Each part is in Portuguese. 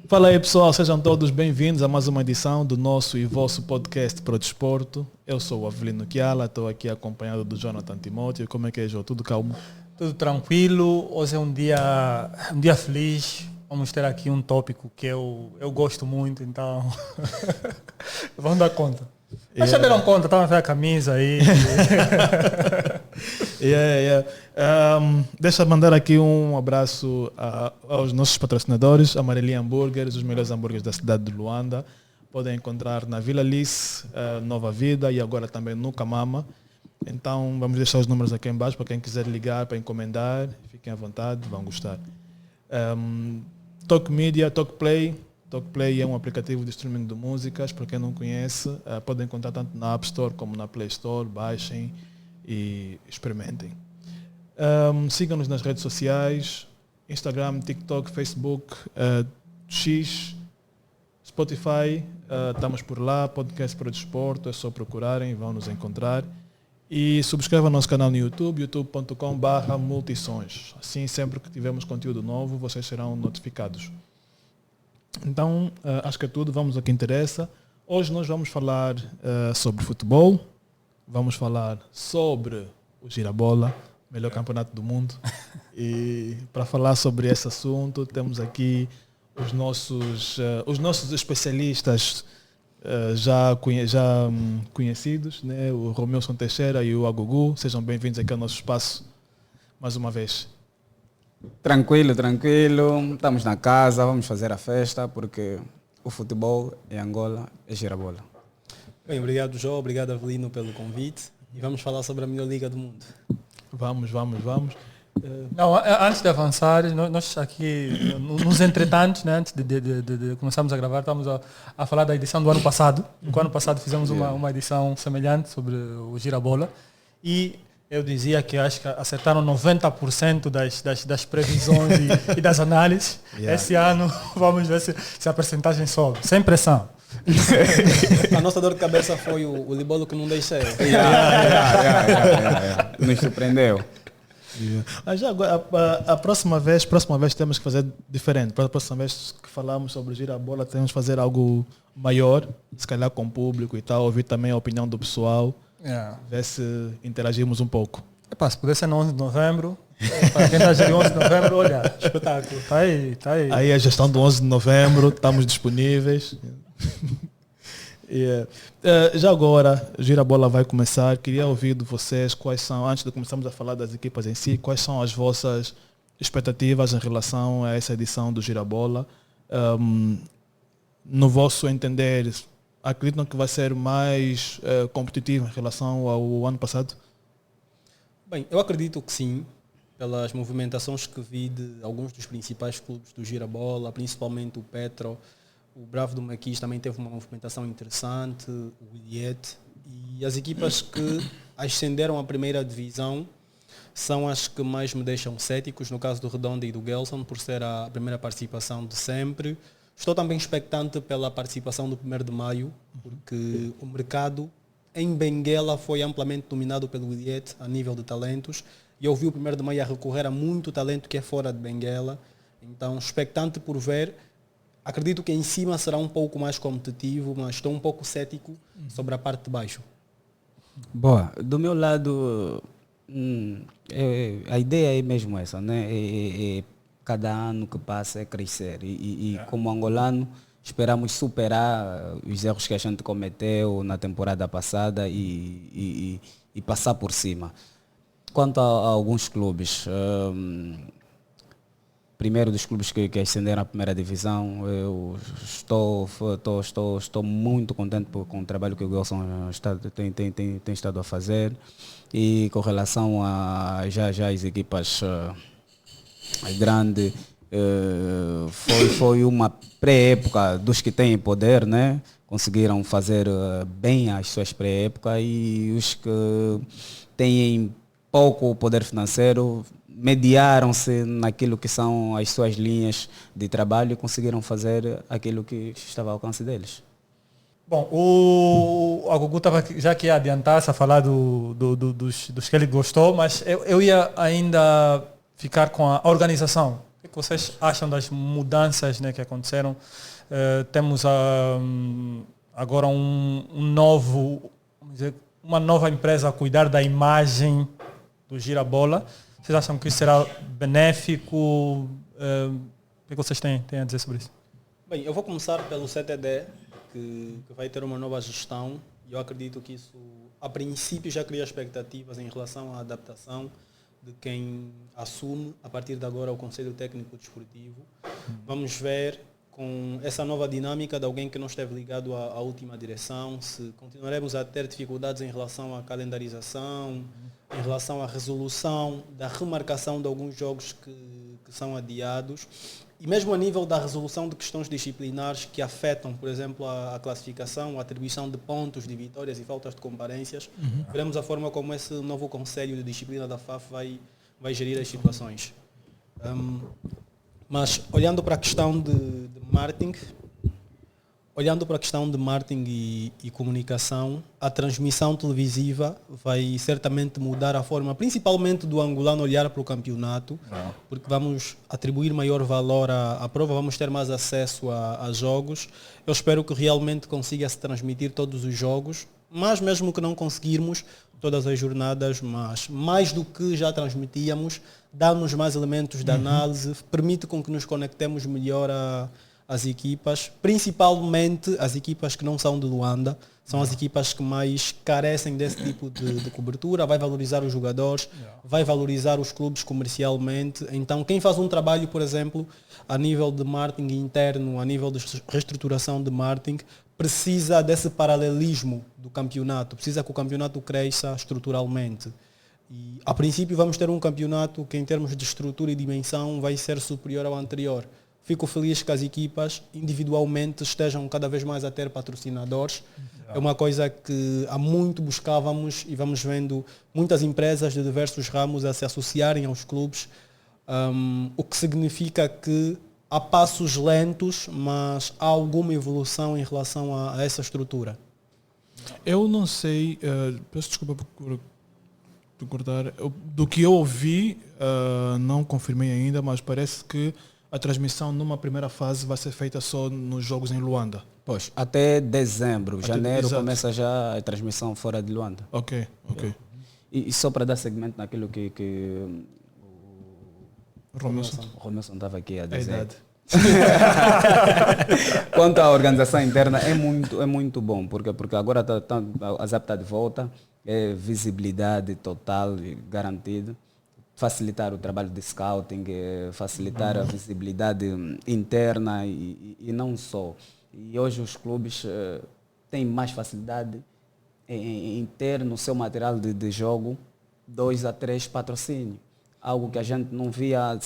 Fala aí pessoal, sejam todos bem-vindos a mais uma edição do nosso e vosso podcast Pro Desporto. Eu sou o Avelino Kiala, estou aqui acompanhado do Jonathan Timóteo. Como é que é, João? Tudo calmo? Tudo tranquilo, hoje é um dia feliz. Vamos ter aqui um tópico que eu gosto muito, então vamos dar conta. Mas já deram conta, estava a ver a camisa aí. Deixa eu mandar aqui um abraço aos nossos patrocinadores, Amarelinha Hambúrgueres, os melhores hambúrgueres da cidade de Luanda. Podem encontrar na Vila Lice, Nova Vida e agora também no Camama. Então vamos deixar os números aqui em baixo para quem quiser ligar para encomendar. Fiquem à vontade, vão gostar. Talk Media, Talk Play. Talk Play é um aplicativo de streaming de músicas. Para quem não conhece, podem encontrar tanto na App Store como na Play Store. Baixem e experimentem. Sigam-nos nas redes sociais, Instagram, TikTok, Facebook, X, Spotify, estamos por lá, podcast Pro Desporto, é só procurarem, vão nos encontrar. E subscrevam nosso canal no YouTube, youtube.com/multisons. Assim, sempre que tivermos conteúdo novo, vocês serão notificados. Então, acho que é tudo, vamos ao que interessa. Hoje nós vamos falar sobre futebol, vamos falar sobre o Girabola, melhor campeonato do mundo. E para falar sobre esse assunto, temos aqui os nossos especialistas já conhecidos, né? O Romilson Teixeira e o Agugu. Sejam bem-vindos aqui ao nosso espaço mais uma vez. Tranquilo. Estamos na casa, vamos fazer a festa, porque o futebol em Angola é Girabola. Bem, obrigado João, obrigado Avelino pelo convite. E vamos falar sobre a melhor liga do mundo. Vamos. Não, antes de avançar, nós aqui, nos entretantos, né, antes de começarmos a gravar, estamos a falar da edição do ano passado. No ano passado fizemos uma edição semelhante sobre o Girabola e eu dizia que acho que acertaram 90% das previsões e das análises. Esse ano vamos ver se a percentagem sobe, sem pressão. A nossa dor de cabeça foi o Libolo que não deixei. Nos surpreendeu. Mas já agora, a próxima vez temos que fazer diferente. Para a próxima vez que falamos sobre Girabola, temos que fazer algo maior, se calhar com o público e tal, ouvir também a opinião do pessoal, ver se interagimos um pouco. Se puder ser no 11 de novembro, para quem está a 11 de novembro, olha, espetáculo, está aí. Aí a gestão do 11 de novembro, estamos disponíveis. Já agora, Girabola vai começar. Queria ouvir de vocês quais são, antes de começarmos a falar das equipas em si, quais são as vossas expectativas em relação a essa edição do Girabola. No vosso entender, acreditam que vai ser mais competitivo em relação ao ano passado? Bem, eu acredito que sim, pelas movimentações que vi de alguns dos principais clubes do Girabola, principalmente o Petro. O Bravo do Maquis também teve uma movimentação interessante, o Williette, e as equipas que ascenderam à primeira divisão são as que mais me deixam céticos, no caso do Redonda e do Gelson, por ser a primeira participação de sempre. Estou também expectante pela participação do 1º de Maio, porque o mercado em Benguela foi amplamente dominado pelo Williette a nível de talentos, e eu vi o 1º de Maio a recorrer a muito talento que é fora de Benguela, então expectante por ver. Acredito que em cima será um pouco mais competitivo, mas estou um pouco cético sobre a parte de baixo. Boa, do meu lado, a ideia é mesmo essa, né? Cada ano que passa é crescer e como angolano esperamos superar os erros que a gente cometeu na temporada passada e passar por cima. Quanto a alguns clubes, primeiro dos clubes que ascenderam à primeira divisão, eu estou muito contente com o trabalho que o Gelson tem estado a fazer, e com relação a já as equipas grandes, foi uma pré-época dos que têm poder, né? Conseguiram fazer bem as suas pré-épocas, e os que têm pouco poder financeiro mediaram-se naquilo que são as suas linhas de trabalho e conseguiram fazer aquilo que estava ao alcance deles. Bom, o Agugu estava já aqui a adiantar-se a falar dos que ele gostou, mas eu ia ainda ficar com a organização. O vocês acham das mudanças, né, que aconteceram? Temos agora vamos dizer, uma nova empresa a cuidar da imagem do Girabola. Vocês acham que isso será benéfico? O que vocês têm a dizer sobre isso? Bem, eu vou começar pelo CTD, que vai ter uma nova gestão. E eu acredito que isso, a princípio, já cria expectativas em relação à adaptação de quem assume, a partir de agora, o Conselho Técnico Desportivo. Vamos ver, com essa nova dinâmica de alguém que não esteve ligado à última direção, se continuaremos a ter dificuldades em relação à calendarização, em relação à resolução, da remarcação de alguns jogos que são adiados, e mesmo a nível da resolução de questões disciplinares que afetam, por exemplo, a classificação, a atribuição de pontos, de vitórias e faltas de comparências. Veremos a forma como esse novo Conselho de Disciplina da FAF vai gerir as situações. Mas olhando para a questão de marketing, e comunicação, a transmissão televisiva vai certamente mudar a forma, principalmente do angolano olhar para o campeonato, porque vamos atribuir maior valor à prova, vamos ter mais acesso a jogos. Eu espero que realmente consiga se transmitir todos os jogos, mas mesmo que não conseguirmos todas as jornadas, mas mais do que já transmitíamos, dá-nos mais elementos de análise, permite com que nos conectemos melhor às equipas, principalmente as equipas que não são de Luanda, são as equipas que mais carecem desse tipo de cobertura, vai valorizar os jogadores, vai valorizar os clubes comercialmente. Então quem faz um trabalho, por exemplo, a nível de marketing interno, a nível de reestruturação de marketing, precisa desse paralelismo do campeonato, precisa que o campeonato cresça estruturalmente. E a princípio vamos ter um campeonato que em termos de estrutura e dimensão vai ser superior ao anterior. Fico feliz que as equipas individualmente estejam cada vez mais a ter patrocinadores. É uma coisa que há muito buscávamos e vamos vendo muitas empresas de diversos ramos a se associarem aos clubes, o que significa que há passos lentos, mas há alguma evolução em relação a essa estrutura. Eu não sei, peço desculpa por cortar, do que eu ouvi, não confirmei ainda, mas parece que a transmissão numa primeira fase vai ser feita só nos jogos em Luanda. Pois, até dezembro, janeiro exato. começa já a transmissão fora de Luanda. Ok. E só para dar segmento naquilo que Romilson. o Romilson estava aqui a A dizer. idade. Quanto à organização interna, é muito bom, porque agora a ZAP está de volta, é visibilidade total e garantida, facilitar o trabalho de scouting, facilitar a visibilidade interna e não só. E hoje os clubes têm mais facilidade em ter no seu material de jogo 2 a 3 patrocínios, algo que a gente não via há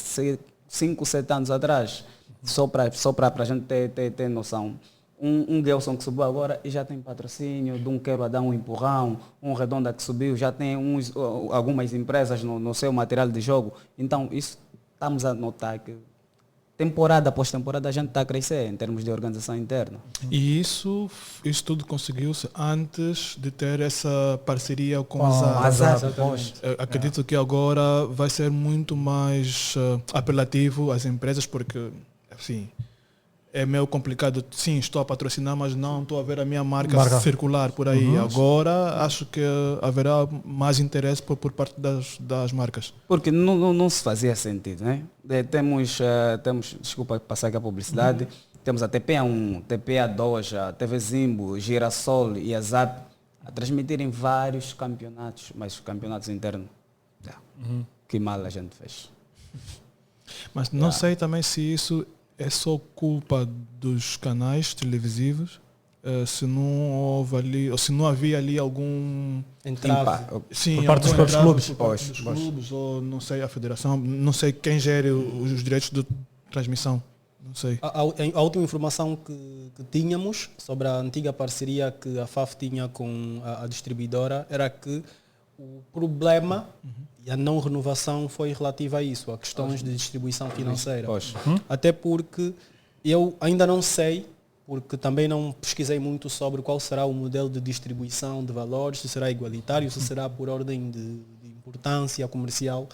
5, 7 anos atrás. Só para a gente ter noção. Um Gelson que subiu agora e já tem patrocínio, de um Quero a dar um empurrão, um Redonda que subiu, já tem algumas empresas no seu material de jogo. Então, isso estamos a notar que temporada após temporada a gente está a crescer em termos de organização interna. E isso tudo conseguiu-se antes de ter essa parceria com a ZAP. Acredito que agora vai ser muito mais apelativo às empresas, porque assim, é meio complicado. Sim, estou a patrocinar, mas não estou a ver a minha marca circular por aí. Agora acho que haverá mais interesse por parte das marcas. Porque não se fazia sentido, né? Temos, desculpa passar aqui a publicidade, temos a TPA1, TPA2, a TV Zimbo, Girassol e a ZAP a transmitirem vários campeonatos, mas campeonatos internos. Que mal a gente fez. Mas não sei também se isso é só culpa dos canais televisivos, se não houve ali, ou se não havia ali algum Entrave. sim, por parte dos algum próprios entrave clubes. por parte dos clubes, ou não sei, a federação, não sei quem gere os direitos de transmissão, não sei. A última informação que tínhamos sobre a antiga parceria que a FAF tinha com a distribuidora era que o problema e a não renovação foi relativa a isso, a questões de distribuição financeira. Até porque eu ainda não sei, porque também não pesquisei muito sobre qual será o modelo de distribuição de valores, se será igualitário, se será por ordem de importância comercial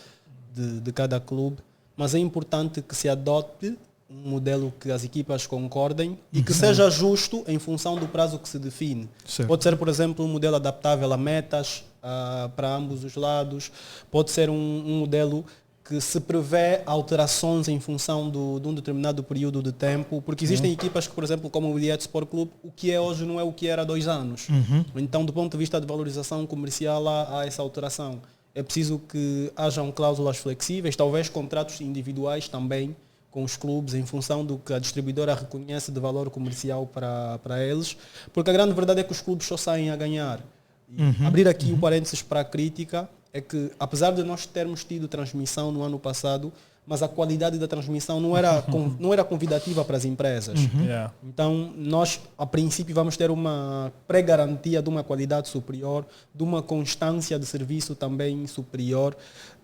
de cada clube. mas é importante que se adote um modelo que as equipas concordem e que seja justo em função do prazo que se define. Certo. Pode ser, por exemplo, um modelo adaptável a metas para ambos os lados, pode ser um modelo que se prevê alterações em função de um determinado período de tempo, porque existem equipas que, por exemplo, como o Wiliete Sport Clube, o que é hoje não é o que era há 2 anos. Então, do ponto de vista de valorização comercial, há essa alteração. É preciso que hajam cláusulas flexíveis, talvez contratos individuais também com os clubes, em função do que a distribuidora reconhece de valor comercial para eles, porque a grande verdade é que os clubes só saem a ganhar. E abrir aqui o parênteses para a crítica é que, apesar de nós termos tido transmissão no ano passado, mas a qualidade da transmissão não era convidativa para as empresas. Yeah. Então, nós, a princípio, vamos ter uma pré-garantia de uma qualidade superior, de uma constância de serviço também superior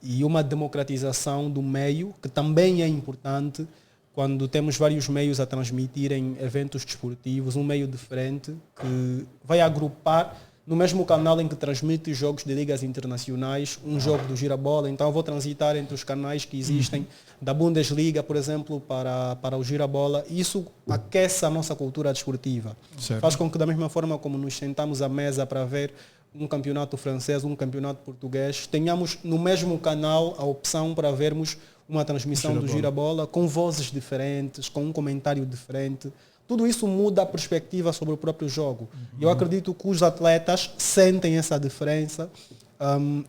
e uma democratização do meio, que também é importante quando temos vários meios a transmitirem eventos desportivos, um meio diferente que vai agrupar no mesmo canal em que transmite jogos de ligas internacionais, um jogo do Girabola. Então eu vou transitar entre os canais que existem, da Bundesliga, por exemplo, para o Girabola. Isso aquece a nossa cultura desportiva. Certo. Faz com que, da mesma forma como nos sentamos à mesa para ver um campeonato francês, um campeonato português, tenhamos no mesmo canal a opção para vermos uma transmissão do Girabola com vozes diferentes, com um comentário diferente. Tudo isso muda a perspectiva sobre o próprio jogo. Eu acredito que os atletas sentem essa diferença.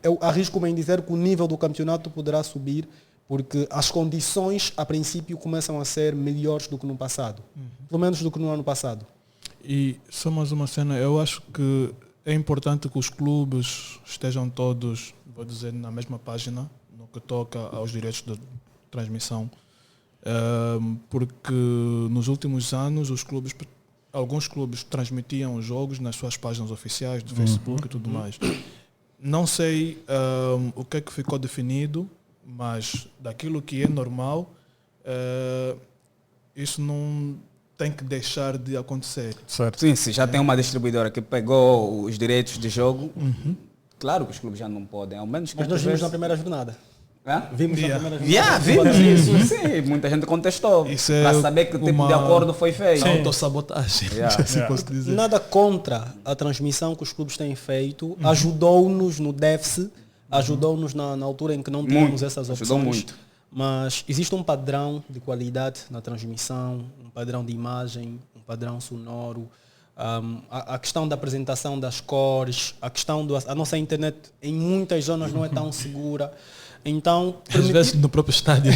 Eu arrisco-me em dizer que o nível do campeonato poderá subir, porque as condições, a princípio, começam a ser melhores do que no passado. Pelo menos do que no ano passado. E só mais uma cena, eu acho que é importante que os clubes estejam todos, vou dizer, na mesma página, no que toca aos direitos de transmissão. Porque nos últimos anos alguns clubes transmitiam os jogos nas suas páginas oficiais do Facebook e tudo mais. Não sei o que é que ficou definido, mas daquilo que é normal, isso não tem que deixar de acontecer. Certo. Sim, se já tem uma distribuidora que pegou os direitos de jogo, claro que os clubes já não podem, ao menos que Mas nós vimos na primeira jornada. Vimos na primeira jornada. Vimos isso, sim. Muita gente contestou Isso é para saber que tipo de acordo foi feito. Autossabotagem. Se posso dizer. Nada contra a transmissão que os clubes têm feito, ajudou-nos no déficit, ajudou-nos na altura em que não tínhamos essas opções. Ajudou muito. Mas existe um padrão de qualidade na transmissão, um padrão de imagem, um padrão sonoro, a questão da apresentação das cores, a questão a nossa internet em muitas zonas não é tão segura. Então, Às vezes no próprio estádio.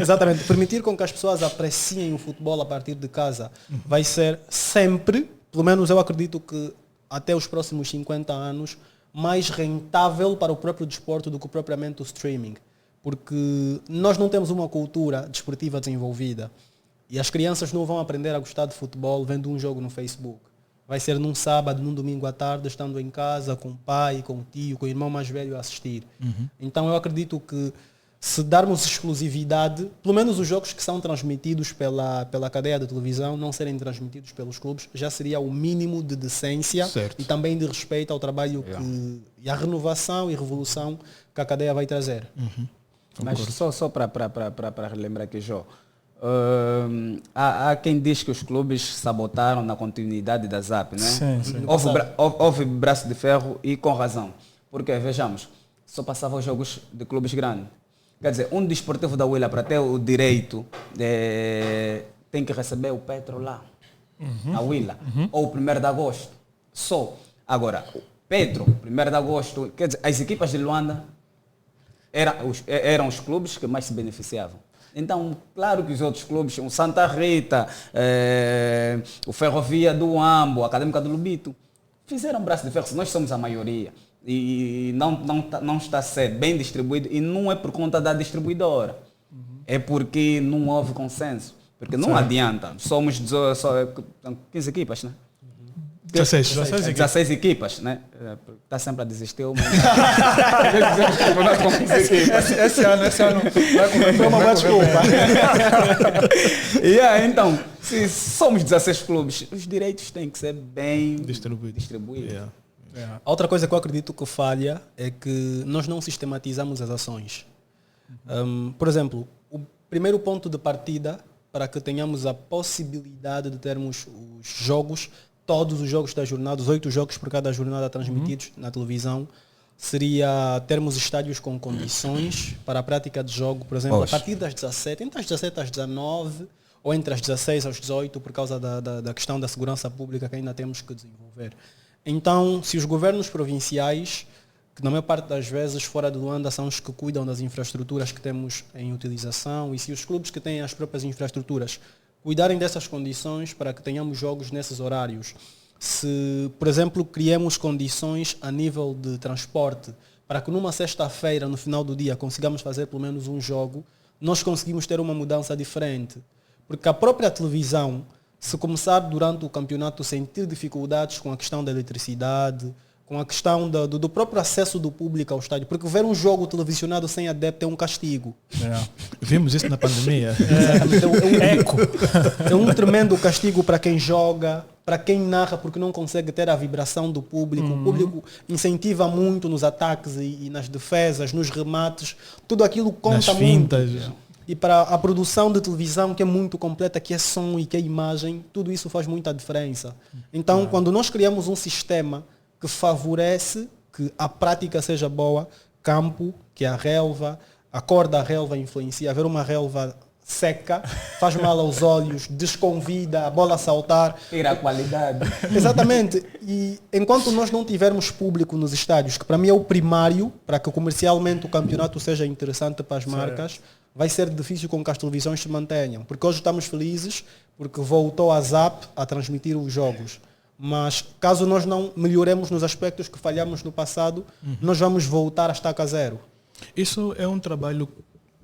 exatamente. Permitir com que as pessoas apreciem o futebol a partir de casa vai ser sempre, pelo menos eu acredito que até os próximos 50 anos, mais rentável para o próprio desporto do que propriamente o streaming. Porque nós não temos uma cultura desportiva desenvolvida e as crianças não vão aprender a gostar de futebol vendo um jogo no Facebook. Vai ser num sábado, num domingo à tarde, estando em casa, com o pai, com o tio, com o irmão mais velho a assistir. Então eu acredito que se darmos exclusividade, pelo menos os jogos que são transmitidos pela cadeia de televisão não serem transmitidos pelos clubes, já seria o mínimo de decência. Certo. E também de respeito ao trabalho e à renovação e revolução que a cadeia vai trazer. Mas só para relembrar aqui, Jó, há quem diz que os clubes sabotaram na continuidade da ZAP, né? Sim. Houve braço de ferro e com razão. Porque, vejamos, só passava os jogos de clubes grandes. Quer dizer, um desportivo da Huila, para ter o direito, tem que receber o Petro lá, na Huila, ou o 1º de agosto. Só. Agora, o Petro, 1º de agosto, quer dizer, as equipas de Luanda eram os clubes que mais se beneficiavam. Então, claro que os outros clubes, o Santa Rita, o Ferrovia do Ambo, a Académica do Lubito, fizeram braço de ferro. Nós somos a maioria. E não está a ser bem distribuído. E não é por conta da distribuidora. É porque não houve consenso. Porque não adianta. Somos 15 equipas, né? 16 equipas, né? Está sempre a desistir. Esse ano Foi uma boa desculpa. Então, se somos 16 clubes, os direitos têm que ser bem distribuídos. A outra coisa que eu acredito que falha é que nós não sistematizamos as ações. Por exemplo, o primeiro ponto de partida para que tenhamos a possibilidade de termos os jogos, todos os jogos da jornada, os 8 jogos por cada jornada transmitidos na televisão, seria termos estádios com condições para a prática de jogo, por exemplo, a partir das 17, entre as 17 às 19 ou entre as 16 às 18, por causa da questão da segurança pública que ainda temos que desenvolver. Então, se os governos provinciais, que na maior parte das vezes fora de Luanda são os que cuidam das infraestruturas que temos em utilização, e se os clubes que têm as próprias infraestruturas cuidarem dessas condições para que tenhamos jogos nesses horários, se, por exemplo, criemos condições a nível de transporte para que numa sexta-feira, no final do dia, consigamos fazer pelo menos um jogo, nós conseguimos ter uma mudança diferente. Porque a própria televisão, se começar durante o campeonato a sentir dificuldades com a questão da eletricidade, com a questão do próprio acesso do público ao estádio, porque ver um jogo televisionado sem adepto é um castigo. Vimos isso na pandemia. É um tremendo castigo para quem joga, para quem narra, porque não consegue ter a vibração do público. O público incentiva muito nos ataques e nas defesas, nos remates. Tudo aquilo conta Nas muito. fintas. E para a produção de televisão, que é muito completa, que é som e que é imagem, tudo isso faz muita diferença. Então, quando nós criamos um sistema que favorece que a prática seja boa, campo, que é a relva, a cor da relva influencia. Ver uma relva seca faz mal aos olhos, desconvida a bola a saltar. Tira a qualidade. Exatamente. E enquanto nós não tivermos público nos estádios, que para mim é o primário, para que comercialmente o campeonato seja interessante para as marcas, vai ser difícil com que as televisões se mantenham. Porque hoje estamos felizes porque voltou a ZAP a transmitir os jogos. Mas caso nós não melhoremos nos aspectos que falhamos no passado, nós vamos voltar a estaca zero. Isso é um trabalho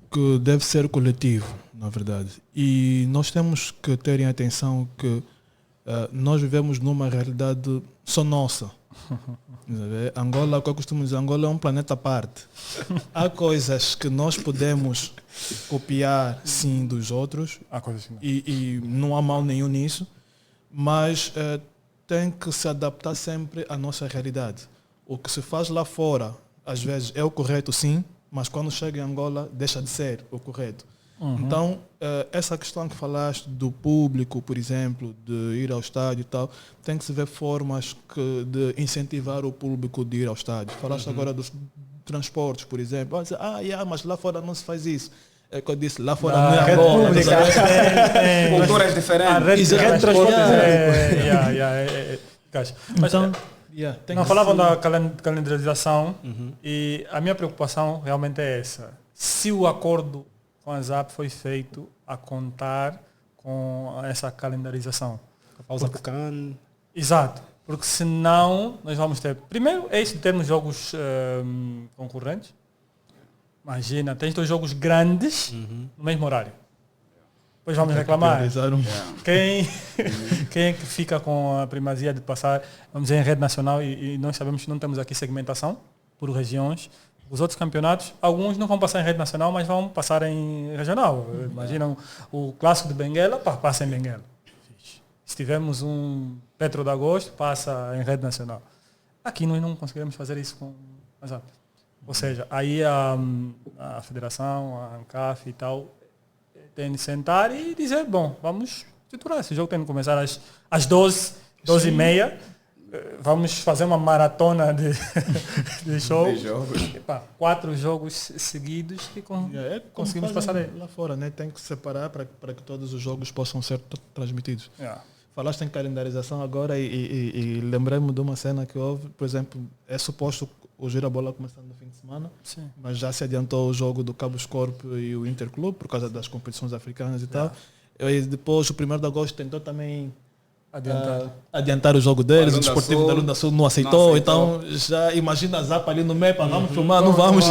que deve ser coletivo, na verdade. E nós temos que ter em atenção que nós vivemos numa realidade só nossa. Angola, o que eu costumo dizer, Angola é um planeta à parte. Há coisas que nós podemos copiar, sim, dos outros, e não há mal nenhum nisso, mas tem que se adaptar sempre à nossa realidade. O que se faz lá fora, às vezes, é o correto, sim, mas quando chega em Angola, deixa de ser o correto. Então, essa questão que falaste do público, por exemplo, de ir ao estádio e tal, tem que se ver formas de incentivar o público de ir ao estádio. Falaste agora dos transportes, por exemplo. Mas lá fora não se faz isso. É que eu disse, lá fora não é Angola. Culturas diferentes. Então, não falavam da calendarização e a minha preocupação realmente é essa. Se o acordo com a ZAP foi feito a contar com essa calendarização. A pausa por CAN. Exato. Porque senão nós vamos ter... Primeiro é isso de termos jogos concorrentes. Imagina, tens 2 jogos grandes no mesmo horário. Depois vamos reclamar. Quem é que fica com a primazia de passar, vamos dizer, em rede nacional e nós sabemos que não temos aqui segmentação por regiões. Os outros campeonatos, alguns não vão passar em rede nacional, mas vão passar em regional. Imagina o clássico de Benguela, passa em Benguela. Se tivermos um Petro de Agosto, passa em rede nacional. Aqui nós não conseguiremos fazer isso com a ZAP. Ou seja, aí a federação, a ANCAF e tal, tem de sentar e dizer, bom, vamos estruturar. Esse jogo tem de começar às 12, 12h30. Vamos fazer uma maratona de show. 4 jogos seguidos e conseguimos passar aí. Lá fora, né? Tem que separar para que todos os jogos possam ser transmitidos. Falaste em calendarização agora e lembrei-me de uma cena que houve, por exemplo, é suposto o Girabola começar no fim de semana, mas já se adiantou o jogo do Cabo Escorpo e o Interclube por causa das competições africanas e tal. E depois o 1º de agosto tentou também adiantar o jogo deles, o Desportivo da Lunda Sul não aceitou, então já imagina a Zapa ali no MEPA, vamos filmar, não vamos.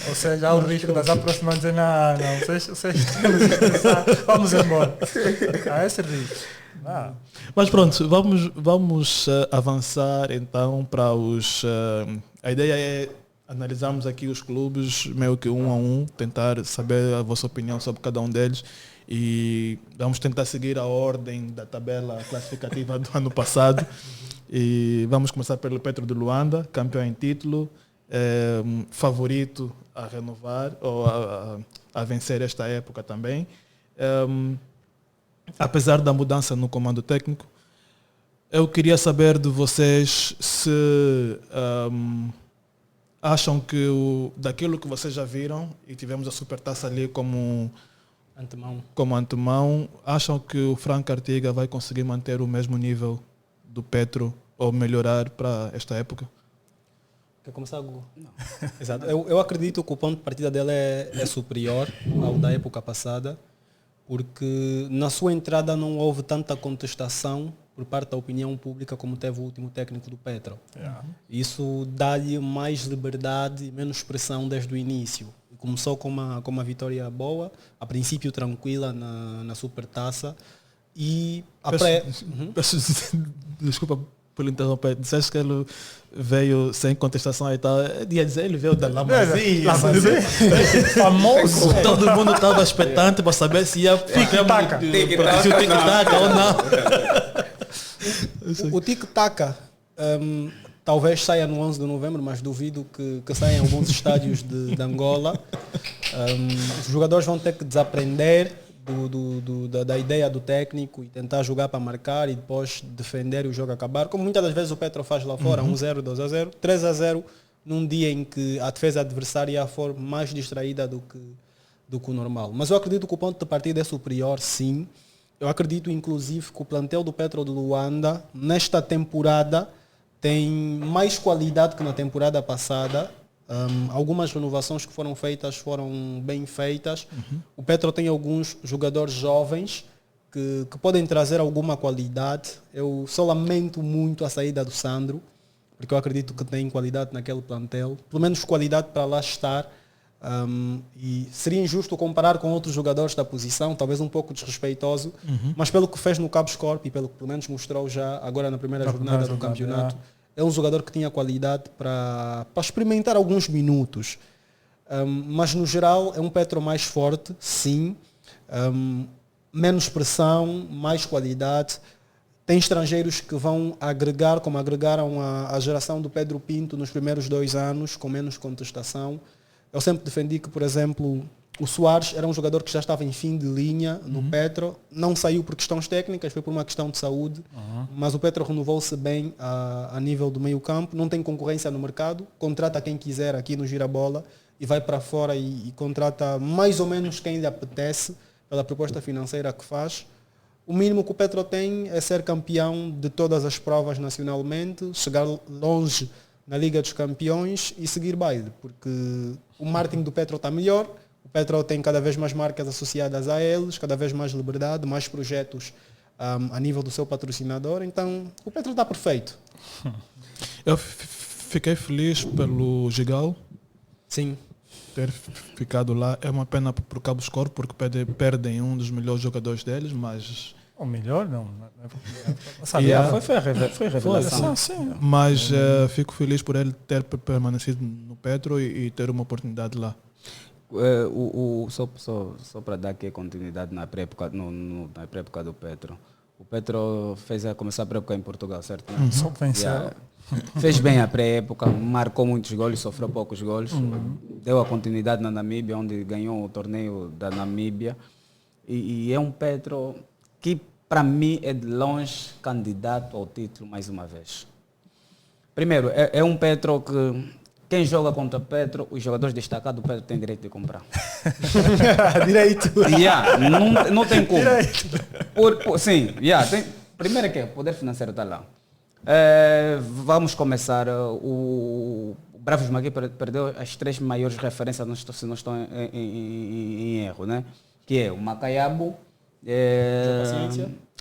Ou seja, há o risco das aproximações dizer, não, vocês temos que pensar, vamos embora. Há esse risco. Mas pronto, vamos avançar então para os... a ideia é analisarmos aqui os clubes, meio que um a um, tentar saber a vossa opinião sobre cada um deles e vamos tentar seguir a ordem da tabela classificativa do ano passado. E vamos começar pelo Petro de Luanda, campeão em título. favorito a renovar ou a vencer esta época também. Apesar da mudança no comando técnico, eu queria saber de vocês se acham que daquilo que vocês já viram, e tivemos a Supertaça ali como antemão, acham que o Franca Artiga vai conseguir manter o mesmo nível do Petro ou melhorar para esta época? Quer começar, Hugo? Não. Exato. Eu acredito que o ponto de partida dele é superior ao da época passada, porque na sua entrada não houve tanta contestação por parte da opinião pública como teve o último técnico do Petro. Isso dá-lhe mais liberdade e menos pressão desde o início. Começou com uma vitória boa, a princípio tranquila na Supertaça. E desculpa por interromper, disseste que ele veio sem contestação e tal. Ia dizer, ele veio da Lamazia. Famoso. Todo mundo estava expectante para saber se ia Tic-tac. se o tic-tac ou não. O tic-tac talvez saia no 11 de novembro, mas duvido que saia em alguns estádios de Angola. Os jogadores vão ter que desaprender da ideia do técnico e tentar jogar para marcar e depois defender e o jogo acabar, como muitas das vezes o Petro faz lá fora, 1-0, 2-0, 3-0, num dia em que a defesa adversária for mais distraída do que o normal. Mas eu acredito que o ponto de partida é superior, sim. Eu acredito, inclusive, que o plantel do Petro de Luanda, nesta temporada, tem mais qualidade que na temporada passada. Algumas renovações que foram feitas foram bem feitas. O Petro tem alguns jogadores jovens que podem trazer alguma qualidade. Eu só lamento muito a saída do Sandro, porque eu acredito que tem qualidade naquele plantel, pelo menos qualidade para lá estar. E seria injusto comparar com outros jogadores da posição, talvez um pouco desrespeitoso, mas pelo que fez no Cabo Scorp e pelo que pelo menos mostrou já agora na primeira jornada do campeonato, é um jogador que tinha qualidade para experimentar alguns minutos. Mas no geral é um Petro mais forte, sim, menos pressão, mais qualidade. Tem estrangeiros que vão agregar, como agregaram a geração do Pedro Pinto nos primeiros 2 anos, com menos contestação. Eu sempre defendi que, por exemplo, o Soares era um jogador que já estava em fim de linha no Petro, não saiu por questões técnicas, foi por uma questão de saúde, mas o Petro renovou-se bem a nível do meio campo, não tem concorrência no mercado, contrata quem quiser aqui no Girabola e vai para fora e contrata mais ou menos quem lhe apetece pela proposta financeira que faz. O mínimo que o Petro tem é ser campeão de todas as provas nacionalmente, chegar longe na Liga dos Campeões e seguir baile, porque o marketing do Petro está melhor, o Petro tem cada vez mais marcas associadas a eles, cada vez mais liberdade, mais projetos a nível do seu patrocinador, então o Petro está perfeito. Eu fiquei feliz pelo Gigal. Sim. Ter ficado lá. É uma pena para o Cabo Scorp porque perdem um dos melhores jogadores deles, mas... O melhor não. Foi revelação. Sim. Mas fico feliz por ele ter permanecido no Petro e ter uma oportunidade lá. Só para dar aqui continuidade na pré-época na pré-época do Petro. O Petro começou a pré-época em Portugal, certo? Só vencer. Fez bem a pré-época, marcou muitos golos, sofreu poucos golos. Deu a continuidade na Namíbia, onde ganhou o torneio da Namíbia. E é um Petro que, para mim, é de longe candidato ao título mais uma vez. Primeiro, é um Petro que quem joga contra o Petro, os jogadores destacados do Petro têm direito de comprar. Direito. Não tem como. Primeiro é que o poder financeiro está lá. Vamos começar. O Bravos Maqui perdeu as 3 maiores referências, se não estou em erro, né? Que é o Macaiabo,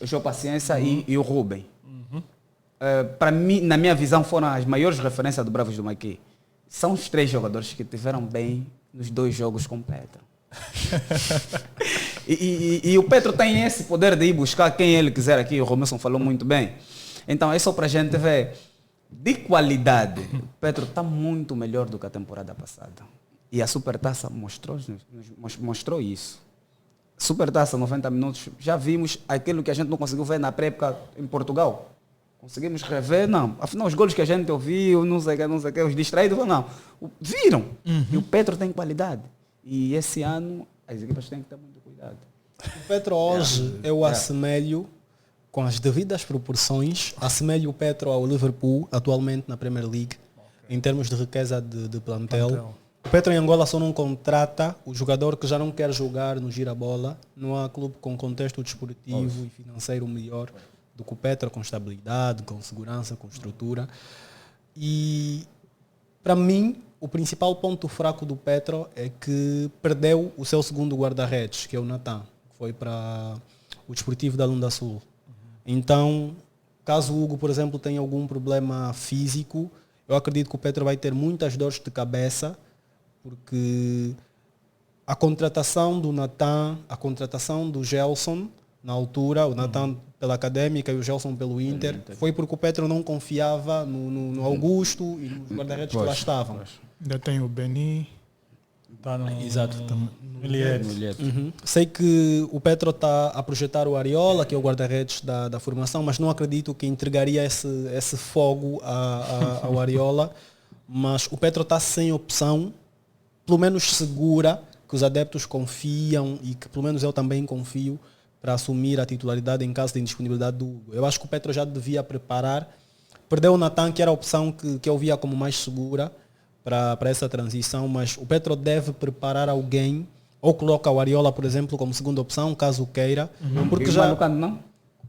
o João Paciência e o Rubem. Para mim, na minha visão, foram as maiores referências do Bravos do Maqui. São os 3 jogadores que tiveram bem nos 2 jogos com o Petro. e o Petro tem esse poder de ir buscar quem ele quiser aqui, o Romerson falou muito bem. Então é só para a gente ver. De qualidade, o Petro está muito melhor do que a temporada passada. E a Supertaça mostrou isso. Supertaça, 90 minutos, já vimos aquilo que a gente não conseguiu ver na pré-época em Portugal. Conseguimos rever, não. Afinal, os golos que a gente ouviu, não sei o que, os distraídos, não. Viram. E o Petro tem qualidade. E esse ano, as equipas têm que ter muito cuidado. O Petro hoje, eu assemelho, com as devidas proporções, assemelho o Petro ao Liverpool, atualmente na Premier League, em termos de riqueza de plantel. O Petro em Angola só não contrata o jogador que já não quer jogar no gira-bola. Não há clube com contexto desportivo e financeiro melhor do que o Petro, com estabilidade, com segurança, com estrutura. E, para mim, o principal ponto fraco do Petro é que perdeu o seu segundo guarda-redes, que é o Natan, que foi para o Desportivo da Lunda Sul. Então, caso o Hugo, por exemplo, tenha algum problema físico, eu acredito que o Petro vai ter muitas dores de cabeça, porque a contratação do Natan, a contratação do Gelson, na altura, o Natan pela Académica e o Gelson pelo Inter, foi porque o Petro não confiava no Augusto e nos guarda-redes que lá estavam. Ainda tem o Beni. Tá no, Exato. no Ilhéus. Sei que o Petro está a projetar o Ariola, que é o guarda-redes da formação, mas não acredito que entregaria esse fogo ao Ariola. Mas o Petro está sem opção, pelo menos segura, que os adeptos confiam e que pelo menos eu também confio para assumir a titularidade em caso de indisponibilidade do Hugo. Eu acho que o Petro já devia preparar. Perdeu o Natan, que era a opção que eu via como mais segura para essa transição, mas o Petro deve preparar alguém, ou coloca o Ariola, por exemplo, como segunda opção, caso queira. Porque E o já... Malucano, não?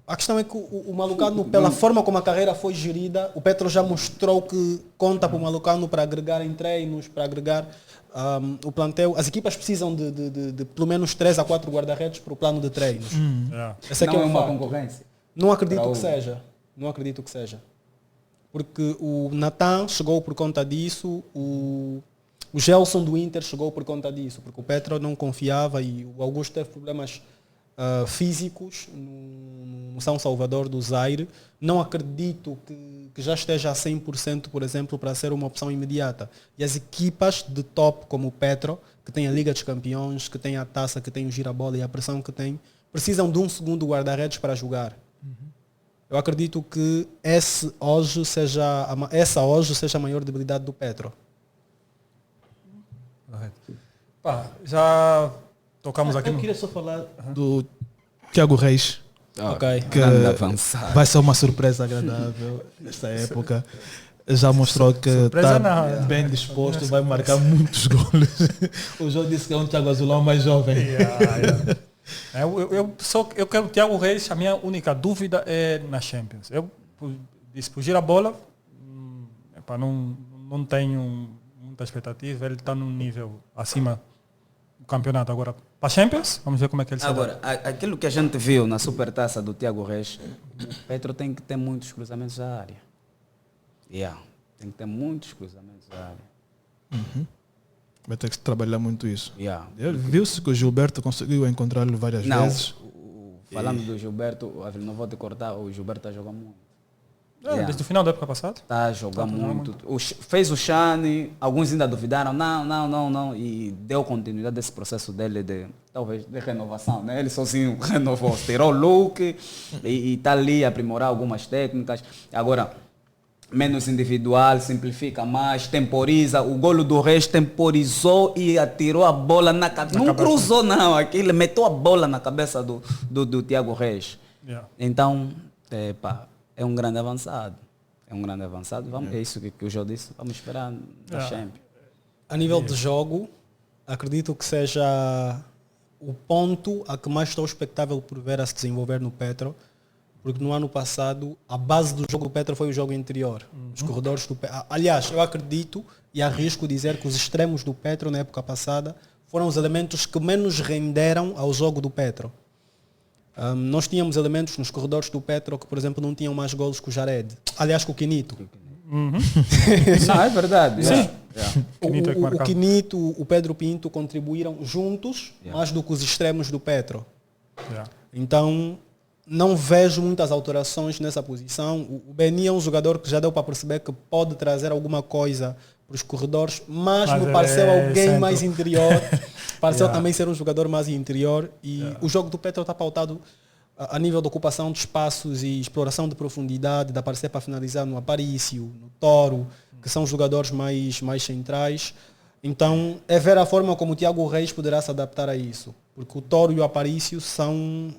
A questão é que o Malucano, pela forma como a carreira foi gerida, o Petro já mostrou que conta para o Malucano para agregar em treinos, para agregar o plantel. As equipas precisam de pelo menos 3 a 4 guarda-redes para o plano de treinos. Esse Não que é o uma facto. concorrência. Não acredito Para que o- seja. Não acredito que seja. Porque o Natan chegou por conta disso, o Gelson do Inter chegou por conta disso, porque o Petro não confiava e o Augusto teve problemas físicos no São Salvador do Zaire. Não acredito que já esteja a 100%, por exemplo, para ser uma opção imediata. E as equipas de top como o Petro, que tem a Liga dos Campeões, que tem a taça, que tem o girabola e a pressão que tem, precisam de um segundo guarda-redes para jogar. Eu acredito que essa hoje seja a maior debilidade do Petro. Pá, já tocamos aqui Eu no... queria só falar do Tiago Reis, Ok. que Grande avançado. vai ser uma surpresa agradável nesta época. Já mostrou que Surpresa está não. bem disposto, vai marcar muitos golos. O João disse que é um Thiago Azulão mais jovem. Eu quero o Tiago Reis, a minha única dúvida é na Champions. Eu disse para girar a bola, não tenho muita expectativa, ele está num nível acima do campeonato. Agora, para a Champions, vamos ver como é que ele se dá. Agora, aquilo que a gente viu na supertaça do Tiago Reis, o Petro tem que ter muitos cruzamentos da área. Tem que ter muitos cruzamentos da área. Vai ter que trabalhar muito isso. Viu-se que o Gilberto conseguiu encontrá-lo várias Não, vezes. falando do Gilberto, não vou te cortar, o Gilberto está jogando muito. Desde o final da época passada? Está a jogar jogando muito. Fez o Shane, alguns ainda duvidaram, não, e deu continuidade desse processo dele talvez de renovação, né? Ele sozinho renovou, tirou o look e está ali a aprimorar algumas técnicas. Agora, menos individual, simplifica mais, temporiza. O golo do Reis temporizou e atirou a bola na cabeça. Não cruzou, não. Aquilo meteu a bola na cabeça do Tiago Reis. Então, é um grande avançado. É isso que o João disse. Vamos esperar da Champions. A nível de jogo, acredito que seja o ponto a que mais estou expectável por ver a se desenvolver no Petro, porque no ano passado a base do jogo do Petro foi o jogo interior. Os corredores do Petro. Aliás, eu acredito e arrisco dizer que os extremos do Petro na época passada foram os elementos que menos renderam ao jogo do Petro. Nós tínhamos elementos nos corredores do Petro que, por exemplo, não tinham mais golos que o Jared. Aliás, com o Quinito. Não, é verdade. Sim. O que marcava. Quinito, o Pedro Pinto contribuíram juntos mais do que os extremos do Petro. Então, não vejo muitas alterações nessa posição. O Beni é um jogador que já deu para perceber que pode trazer alguma coisa para os corredores, mas me pareceu alguém centro. mais interior. Pareceu também ser um jogador mais interior. E o jogo do Petro está pautado a nível de ocupação de espaços e exploração de profundidade, de aparecer para finalizar no Aparício, no Toro, que são os jogadores mais centrais. Então, é ver a forma como o Tiago Reis poderá se adaptar a isso. Porque o Toro e o Aparício são...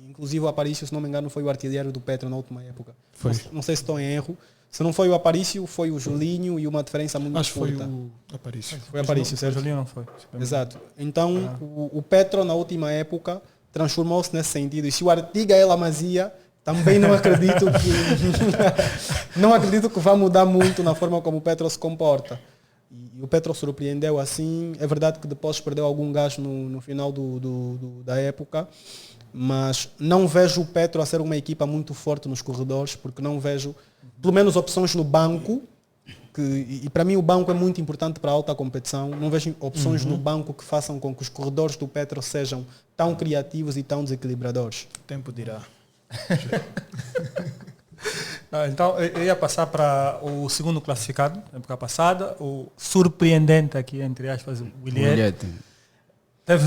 Inclusive o Aparício, se não me engano, foi o artilheiro do Petro na última época. Foi. Não sei se estou em erro. Se não foi o Aparício, foi o Julinho e uma diferença muito Acho que foi curta. o Aparício. Foi o Aparício, O certo? Julinho não foi. Exato. Então, o Petro, na última época, transformou-se nesse sentido. E se o Artiga é Lamazia, também não acredito que não acredito que vá mudar muito na forma como o Petro se comporta. E o Petro surpreendeu assim. É verdade que depois perdeu algum gás no final da época, mas não vejo o Petro a ser uma equipa muito forte nos corredores, porque não vejo, pelo menos, opções no banco. E para mim o banco é muito importante para a alta competição. Não vejo opções no banco que façam com que os corredores do Petro sejam tão criativos e tão desequilibradores. O tempo dirá. Então, eu ia passar para o segundo classificado, na época passada, o surpreendente aqui, entre aspas, o Williette. Teve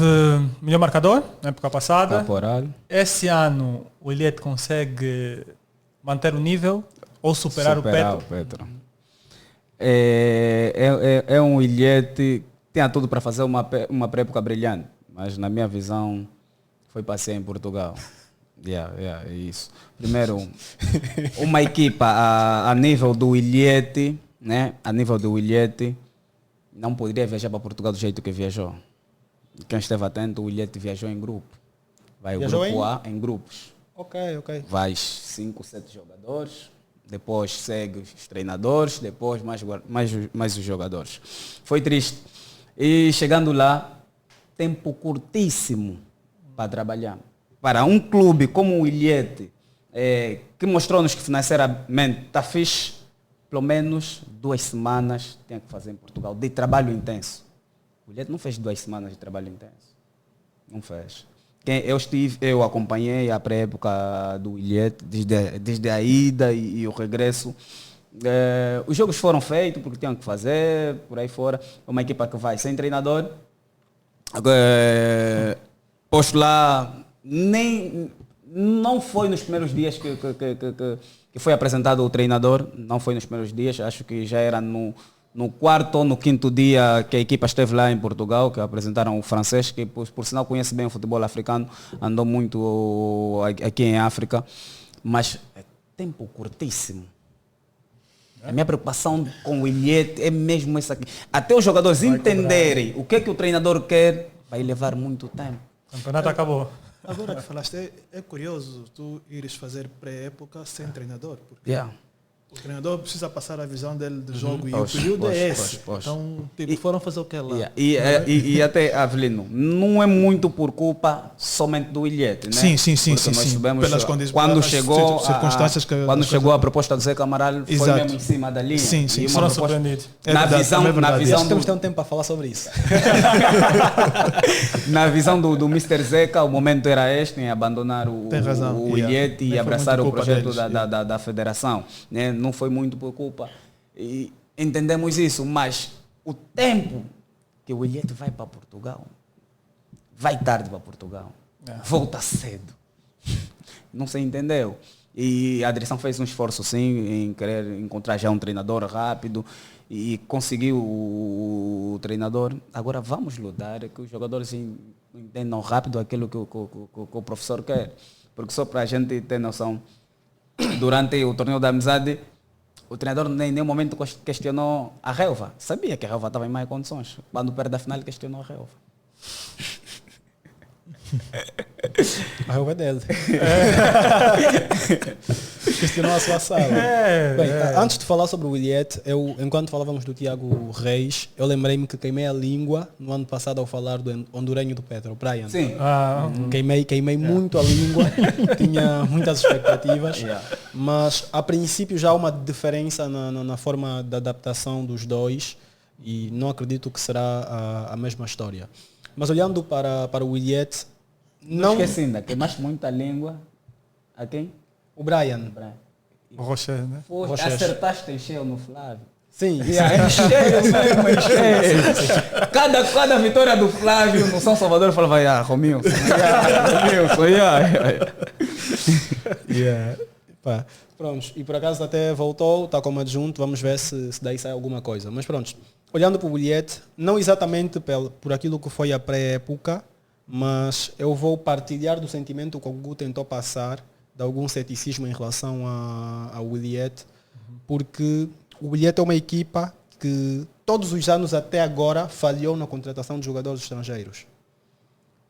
melhor marcador na época passada. Caporal. Esse ano o Williette consegue manter o nível ou superar o Petro? É um Williette, tinha tudo para fazer uma pré-época brilhante, mas na minha visão foi passeio em Portugal. É isso. Primeiro, uma equipa a nível do Williette, né? A nível do Williette, não poderia viajar para Portugal do jeito que viajou. Quem esteve atento, o Williette viajou em grupo. Vai Viajou o grupo A em grupos. Ok. Vai 5, 7 jogadores, depois segue os treinadores, depois mais os jogadores. Foi triste. E chegando lá, tempo curtíssimo para trabalhar. Para um clube como o Williette, que mostrou-nos que financeiramente está fixe, pelo menos 2 semanas tem que fazer em Portugal, de trabalho intenso. O Williette não fez 2 semanas de trabalho intenso. Não fez. Eu acompanhei a pré-época do Williette, desde a ida e o regresso. Os jogos foram feitos porque tinham que fazer, por aí fora. É uma equipa que vai sem treinador. Posto lá, não foi nos primeiros dias que foi apresentado o treinador. Não foi nos primeiros dias, acho que já era no 4º ou no 5º dia que a equipa esteve lá em Portugal, que apresentaram o francês, que por sinal conhece bem o futebol africano, andou muito aqui em África, mas é tempo curtíssimo. A minha preocupação com o Williette é mesmo essa aqui. Até os jogadores entenderem o que o treinador quer, vai levar muito tempo. O campeonato acabou. Agora que falaste, é curioso tu ires fazer pré-época sem treinador. Porque o treinador precisa passar a visão dele do jogo e o período é esse. Então, foram fazer o que lá. E até, Avelino, não é muito por culpa somente do Williette, né? Sim. Nós sabemos pelas quando chegou circunstâncias quando chegou a proposta do Zé Camaral, foi Exato. mesmo em cima da linha. Sim. E Foram uma surpreendidos. na visão Temos um tempo para falar sobre isso. na visão do Mr. Zeca, o momento era este, em abandonar o Williette e abraçar o projeto da federação, né? Não foi muito por culpa. E entendemos isso, mas o tempo que o Williette vai para Portugal, vai tarde para Portugal, volta cedo. Não se entendeu. E a direção fez um esforço sim em querer encontrar já um treinador rápido e conseguiu o treinador. Agora vamos lutar que os jogadores entendam rápido aquilo que o professor quer. Porque só para a gente ter noção, durante o torneio da amizade, o treinador em nenhum momento questionou a relva. Sabia que a relva estava em mais condições. Quando perde a final, ele questionou a relva. A relva é dele. Questionou a sua sala. Antes de falar sobre o Williette, enquanto falávamos do Tiago Reis, eu lembrei-me que queimei a língua no ano passado ao falar do hondurenho do Petro, o Brian. Sim. Queimei muito a língua, tinha muitas expectativas, mas a princípio já há uma diferença na forma da adaptação dos dois e não acredito que será a mesma história. Mas olhando para o Williette, Não esqueci ainda, queimaste muito a língua. A quem? o Brian. O Rocher, né? Acertaste em cheio no Flávio. Sim, Yeah, é cheio mesmo, é cheio. Cada vitória do Flávio no São Salvador eu falava, Romilson, Romilson, Yeah. Pá, pronto. E por acaso até voltou, está como adjunto, vamos ver se daí sai alguma coisa. Mas pronto, olhando para o bilhete, não exatamente por aquilo que foi a pré-época, mas eu vou partilhar do sentimento que o Gugu tentou passar, de algum ceticismo em relação ao bilhete, porque o bilhete é uma equipa que todos os anos até agora falhou na contratação de jogadores estrangeiros.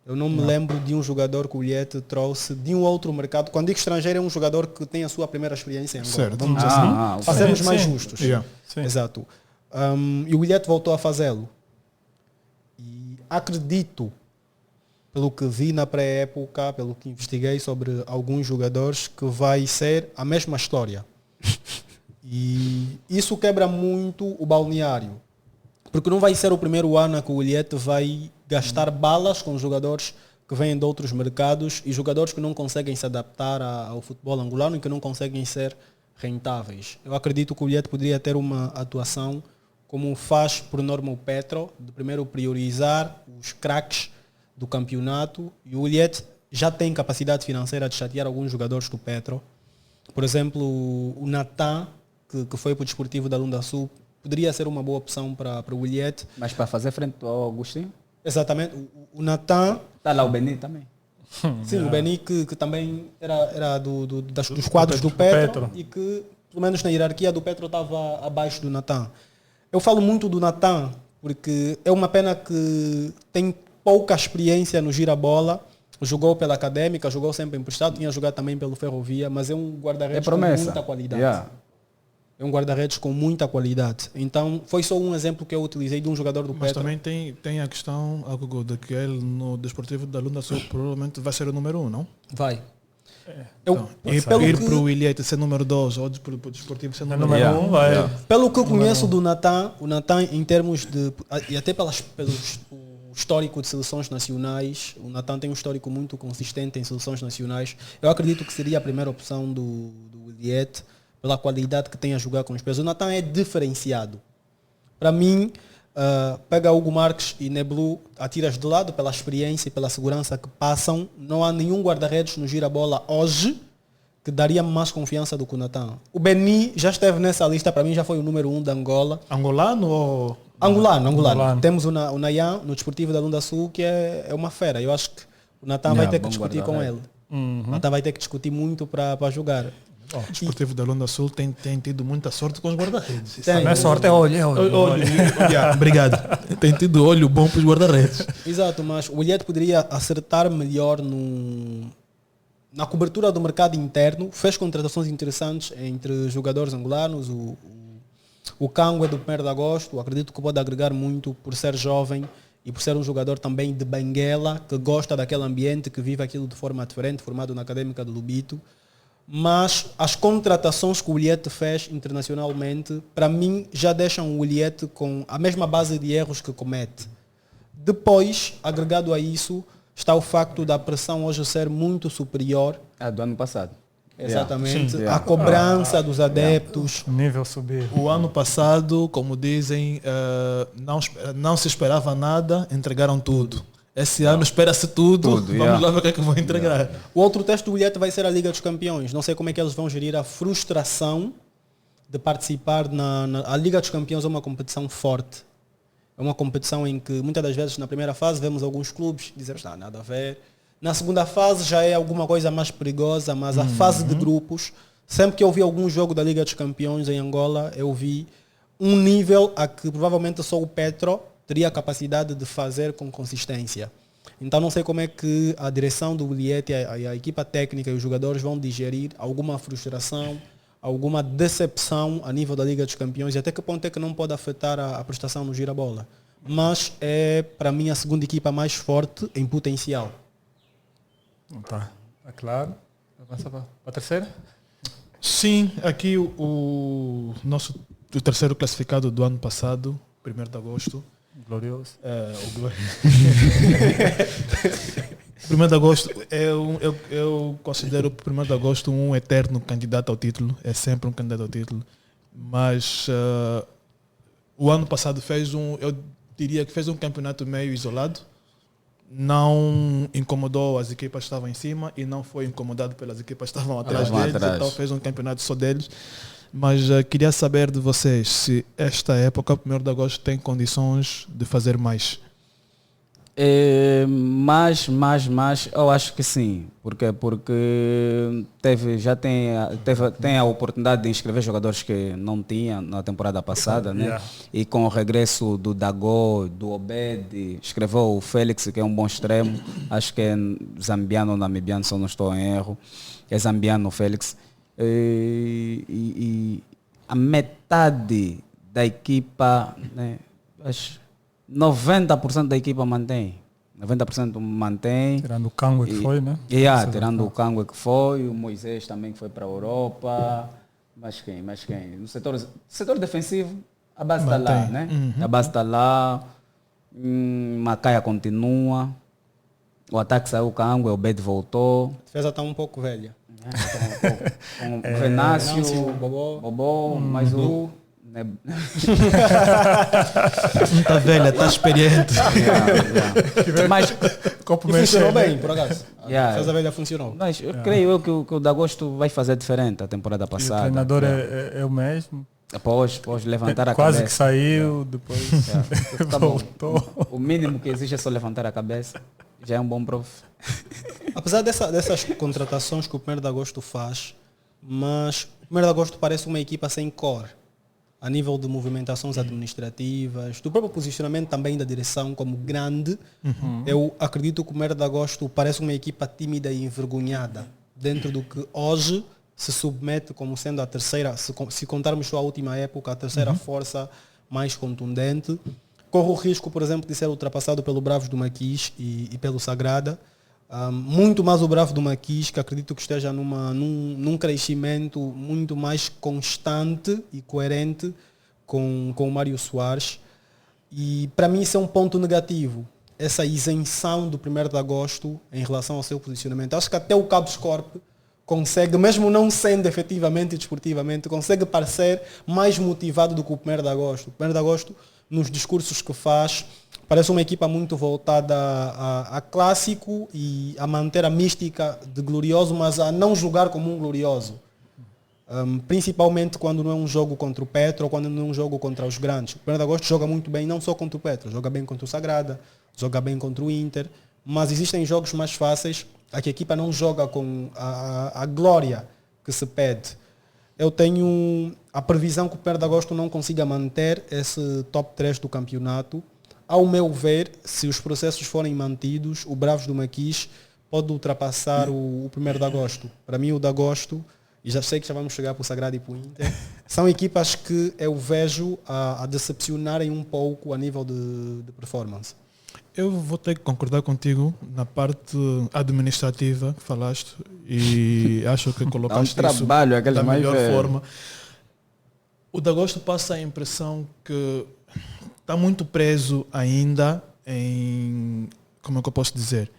Eu não me lembro de um jogador que o bilhete trouxe de um outro mercado. Quando digo estrangeiro, é um jogador que tem a sua primeira experiência em Angola. Certo. Vamos dizer assim, para sermos mais Sim. justos. Yeah. Sim. Exato. E o bilhete voltou a fazê-lo. E acredito, pelo que vi na pré-época, pelo que investiguei sobre alguns jogadores, que vai ser a mesma história. E isso quebra muito o balneário. Porque não vai ser o primeiro ano que o bilhete vai gastar balas com jogadores que vêm de outros mercados e jogadores que não conseguem se adaptar ao futebol angolano e que não conseguem ser rentáveis. Eu acredito que o bilhete poderia ter uma atuação como faz por norma o Petro, de primeiro priorizar os craques do campeonato, e o bilhete já tem capacidade financeira de chatear alguns jogadores do Petro. Por exemplo, o Natan, que foi para o Desportivo da Lunda Sul, poderia ser uma boa opção para o bilhete. Mas para fazer frente ao Agostinho, Exatamente. O Natan, está lá o Beni também. sim, o Beni que também era dos quadros do Petro, e que, pelo menos na hierarquia do Petro, estava abaixo do Natan. Eu falo muito do Natan porque é uma pena que tem pouca experiência no gira-bola. Jogou pela Académica, jogou sempre emprestado, tinha jogado também pelo Ferrovia, mas é um guarda-redes com muita qualidade. Yeah. É um guarda-redes com muita qualidade. Então, foi só um exemplo que eu utilizei de um jogador do mas Petro. também tem a questão, Gugu, de que ele no Desportivo da Lunda Sul provavelmente vai ser o número 1, não? Vai. Então, ir para o Ilhete ser número 2 ou para o Desportivo ser número 1. Número 1 vai. Pelo que eu conheço do Natan, o Natan em termos de... E até pelo histórico de seleções nacionais, o Natan tem um histórico muito consistente em seleções nacionais. Eu acredito que seria a primeira opção do Ilhete, pela qualidade que tem a jogar com os pés. O Natan é diferenciado. Para mim, pega Hugo Marques e Neblu, atiras de lado pela experiência e pela segurança que passam. Não há nenhum guarda-redes no gira-bola hoje que daria mais confiança do que o Natan. O Beni já esteve nessa lista, para mim já foi o número 1 da Angola. Angolano ou... Angolano. Temos o Nayan no Desportivo da Lunda Sul, que é uma fera. Eu acho que o Natan vai ter que discutir com ele. O Natan vai ter que discutir muito para jogar. O Desportivo da Lunda Sul tem tido muita sorte com os guarda-redes. Não é sorte, é olho. Yeah, obrigado. Tem tido olho bom para os guarda-redes. Exato, mas o Ilhete poderia acertar melhor na cobertura do mercado interno. Fez contratações interessantes entre jogadores angolanos. O Cango é do 1º de agosto. Acredito que pode agregar muito por ser jovem e por ser um jogador também de Benguela, que gosta daquele ambiente, que vive aquilo de forma diferente, formado na Académica de Lubito. Mas as contratações que o Ilhete fez internacionalmente, para mim, já deixam o Ilhete com a mesma base de erros que comete. Depois, agregado a isso, está o facto da pressão hoje ser muito superior. Do ano passado. Exatamente. Yeah. A cobrança dos adeptos. O nível subir. O ano passado, como dizem, não se esperava nada, entregaram tudo. Esse ano espera-se tudo. Vamos lá ver o que é que vão entregar. O outro teste do bilhete vai ser a Liga dos Campeões. Não sei como é que eles vão gerir a frustração de participar a Liga dos Campeões é uma competição forte. É uma competição em que muitas das vezes na primeira fase vemos alguns clubes dizemos nada a ver. Na segunda fase já é alguma coisa mais perigosa, mas a fase de grupos, sempre que eu vi algum jogo da Liga dos Campeões em Angola, eu vi um nível a que provavelmente só o Petro teria a capacidade de fazer com consistência. Então não sei como é que a direção do bilhete, a equipa técnica e os jogadores vão digerir alguma frustração, alguma decepção a nível da Liga dos Campeões e até que ponto é que não pode afetar a prestação no gira-bola. Mas é, para mim, a segunda equipa mais forte em potencial. Tá claro. Avança para a terceira? Sim, aqui o terceiro classificado do ano passado, 1º de agosto. Glorioso. O Glória. 1º de agosto, eu considero o 1º de agosto um eterno candidato ao título. É sempre um candidato ao título. Mas o ano passado eu diria que fez um campeonato meio isolado, não incomodou as equipas que estavam em cima e não foi incomodado pelas equipas que estavam atrás deles, então fez um campeonato só deles. Mas queria saber de vocês se esta época, 1º de agosto, tem condições de fazer mais. Mas eu acho que sim, porque tem a oportunidade de inscrever jogadores que não tinha na temporada passada, né? E com o regresso do Dagó, do Obed, escreveu o Félix, que é um bom extremo, acho que é zambiano ou namibiano, se eu não estou em erro, é zambiano o Félix. E a metade da equipa, né? Acho 90% da equipa mantém. 90% mantém. Tirando o Cangue que foi, né? Tirando o Cangue que foi, o Moisés também que foi para a Europa. Mas quem? No setor defensivo, a base está lá, né? A base está lá. Macaia continua. O ataque saiu o Cangue, o Bed voltou. A defesa está um pouco velha. Com Venâncio, Bobó, mais o... Não está velha, está experiente. Mas funcionou bem, por acaso. A defesa velha funcionou. Mas eu creio que o Dagosto vai fazer diferente a temporada passada. E o treinador é o mesmo. Após levantar a quase cabeça. Que saiu, depois voltou. O mínimo que exige é só levantar a cabeça. Já é um bom prof. Apesar dessas contratações que o 1º de agosto faz, mas o 1º de agosto parece uma equipa sem cor. A nível de movimentações administrativas, do próprio posicionamento também da direção como grande, eu acredito que o 1º de agosto parece uma equipa tímida e envergonhada, dentro do que hoje se submete como sendo a terceira, se contarmos só a última época, a terceira força mais contundente. Corre o risco, por exemplo, de ser ultrapassado pelo Bravos do Maquis e pelo Sagrada. Muito mais o Bravo do Maquis, que acredito que esteja num crescimento muito mais constante e coerente com o Mário Soares. E para mim isso é um ponto negativo, essa isenção do 1º de agosto em relação ao seu posicionamento. Acho que até o Cabos Corp consegue, mesmo não sendo efetivamente e desportivamente, consegue parecer mais motivado do que o 1º de agosto. O 1º de agosto, nos discursos que faz, parece uma equipa muito voltada a clássico e a manter a mística de glorioso, mas a não jogar como um glorioso. Principalmente quando não é um jogo contra o Petro ou quando não é um jogo contra os grandes. O 1º de agosto joga muito bem, não só contra o Petro, joga bem contra o Sagrada, joga bem contra o Inter, mas existem jogos mais fáceis a que a equipa não joga com a glória que se pede. Eu tenho a previsão que o 1º de agosto não consiga manter esse top 3 do campeonato. Ao meu ver, se os processos forem mantidos, o Bravos do Maquis pode ultrapassar o 1º de agosto. Para mim, o de agosto, e já sei que já vamos chegar para o Sagrado e para o Inter, são equipas que eu vejo a decepcionarem um pouco a nível de performance. Eu vou ter que concordar contigo na parte administrativa que falaste e acho que colocaste isso da melhor forma. O Dagosto passa a impressão que está muito preso ainda em, como é que eu posso dizer,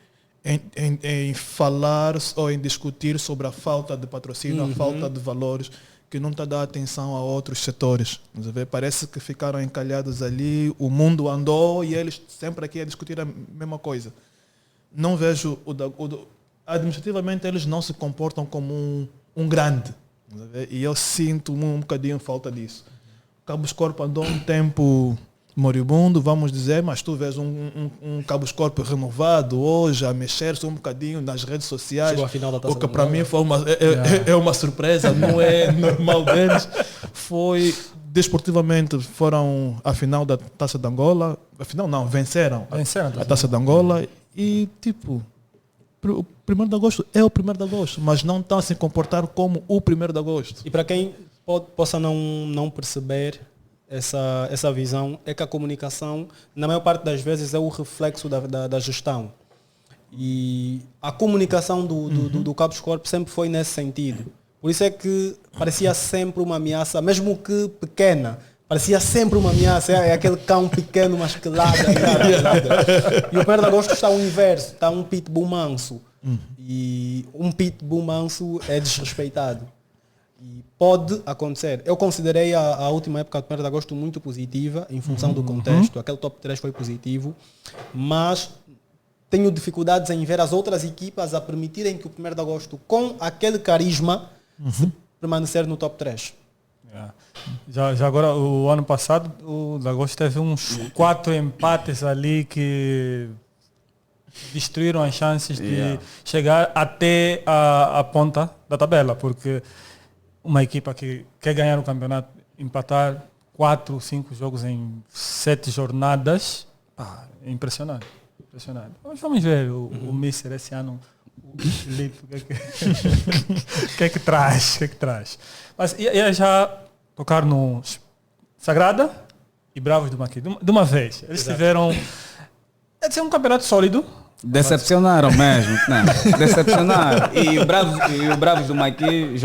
em falar ou em discutir sobre a falta de patrocínio, a falta de valores, que não está a dar atenção a outros setores. Parece que ficaram encalhados ali, o mundo andou e eles sempre aqui a discutir a mesma coisa. Não vejo, administrativamente eles não se comportam como um grande. E eu sinto um bocadinho falta disso. Cabos Corpo andou um tempo moribundo, vamos dizer, mas tu vês um Cabos Corpo renovado hoje, a mexer-se um bocadinho nas redes sociais. Chegou à final da Taça o que para mim foi uma surpresa, não é normal deles. Foi, desportivamente, foram à final da Taça de Angola, afinal não, venceram a Taça de Angola e tipo, o 1º de agosto é o 1º de agosto, mas não estão a se comportar como o 1º de agosto. E para quem possa não perceber essa visão, é que a comunicação, na maior parte das vezes, é o reflexo da gestão. E a comunicação do Cabos Corp sempre foi nesse sentido. Por isso é que parecia sempre uma ameaça, mesmo que pequena, parecia sempre uma ameaça. É aquele cão pequeno, mas que ladra. E o 1º de agosto está o inverso, está um pitbull manso. E um pitbull manso é desrespeitado. E pode acontecer. Eu considerei a última época do 1º de agosto muito positiva, em função do contexto. Aquele top 3 foi positivo, mas tenho dificuldades em ver as outras equipas a permitirem que o 1º de agosto, com aquele carisma, se permanecer no top 3. Já agora, o ano passado, o Lagosta teve uns 4 empates ali que destruíram as chances de chegar até a ponta da tabela, porque uma equipa que quer ganhar o campeonato, empatar 4, 5 jogos em 7 jornadas, é impressionante. Mas vamos ver o Mister esse ano, o Felipe, o que é que traz? Mas ia já tocar no Sagrada e Bravos do Maqui, de uma vez. Eles tiveram... É um campeonato sólido. Decepcionaram mesmo, não, decepcionaram. E o Bravos do Maqui,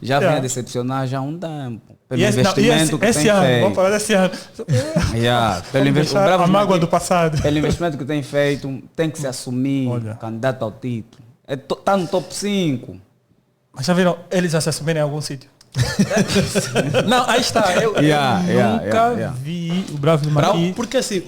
já vem a decepcionar já há um tempo. Pelo investimento que esse tem ano, feito. vamos falar desse ano. Pelo a mágoa do passado. Pelo investimento que tem feito, tem que se assumir candidato ao título. Está no top 5. Mas já viram, eles já se assumirem em algum sítio? Não, aí está. Eu nunca vi o Bravos do Maquis. Porque assim,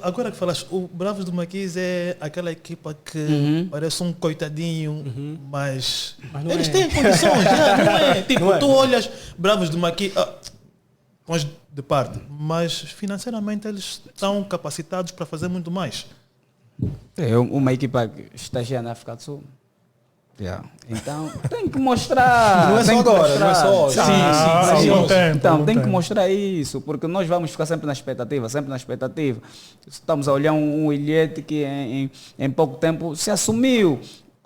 agora que falaste, o Bravos do Maquis é aquela equipa que parece um coitadinho, mas eles têm condições, não é? Tipo, tu olhas Bravos do Maquis, pões de parte, mas financeiramente eles estão capacitados para fazer muito mais. É uma equipa que estagia na África do Sul. Então tem que mostrar. Não é só agora, não é só hoje. Então tem que mostrar isso, porque nós vamos ficar sempre na expectativa. Estamos a olhar um Ilhete que em pouco tempo se assumiu.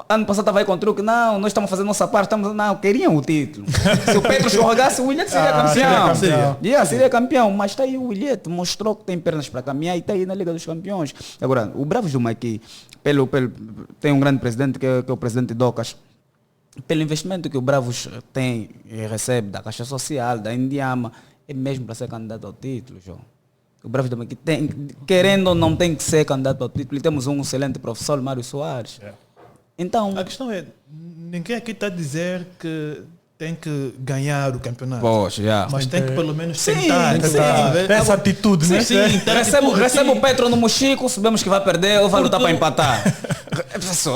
Ano passado estava aí com o truque, não, nós estamos fazendo nossa parte, queriam o título. Se o Pedro escorregasse, o Ilhete seria campeão. Seria campeão, mas está aí o Ilhete, mostrou que tem pernas para caminhar e está aí na Liga dos Campeões. Agora, o Bravos do Maqui, tem um grande presidente que é o presidente Docas. Pelo investimento que o Bravos tem e recebe da Caixa Social, da Indiama, é mesmo para ser candidato ao título, João. O Bravos do Maqui, querendo ou não, tem que ser candidato ao título. E temos um excelente professor, Mário Soares. Então, a questão é, ninguém aqui está a dizer que tem que ganhar o campeonato. Mas tem que pelo menos tentar. Tem essa atitude, né? Recebe o Petro no Mochico, sabemos que vai perder ou vai lutar para empatar.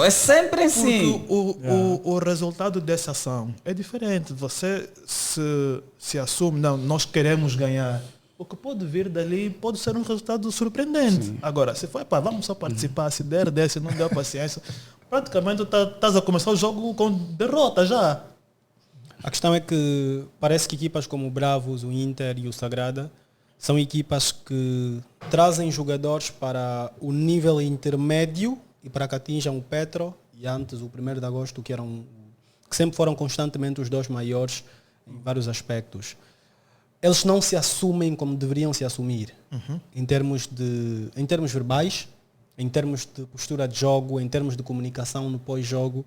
É sempre assim. O resultado dessa ação é diferente. Você se assume, não, nós queremos ganhar. O que pode vir dali pode ser um resultado surpreendente. Sim. Agora, se for, vamos só participar, se der, se não der paciência, praticamente estás a começar o jogo com derrota já. A questão é que parece que equipas como o Bravos, o Inter e o Sagrada são equipas que trazem jogadores para o nível intermédio e para que atinjam o Petro e antes o 1º de agosto, que sempre foram constantemente os dois maiores em vários aspectos. Eles não se assumem como deveriam se assumir, em termos verbais, em termos de postura de jogo, em termos de comunicação no pós-jogo.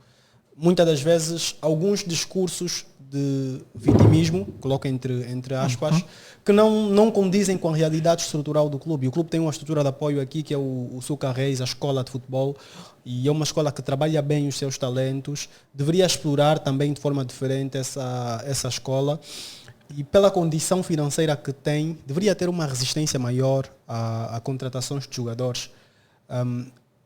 Muitas das vezes, alguns discursos de vitimismo, coloco entre aspas, que não condizem com a realidade estrutural do clube. O clube tem uma estrutura de apoio aqui, que é o Suca Reis, a escola de futebol, e é uma escola que trabalha bem os seus talentos, deveria explorar também de forma diferente essa escola, e pela condição financeira que tem, deveria ter uma resistência maior a contratações de jogadores.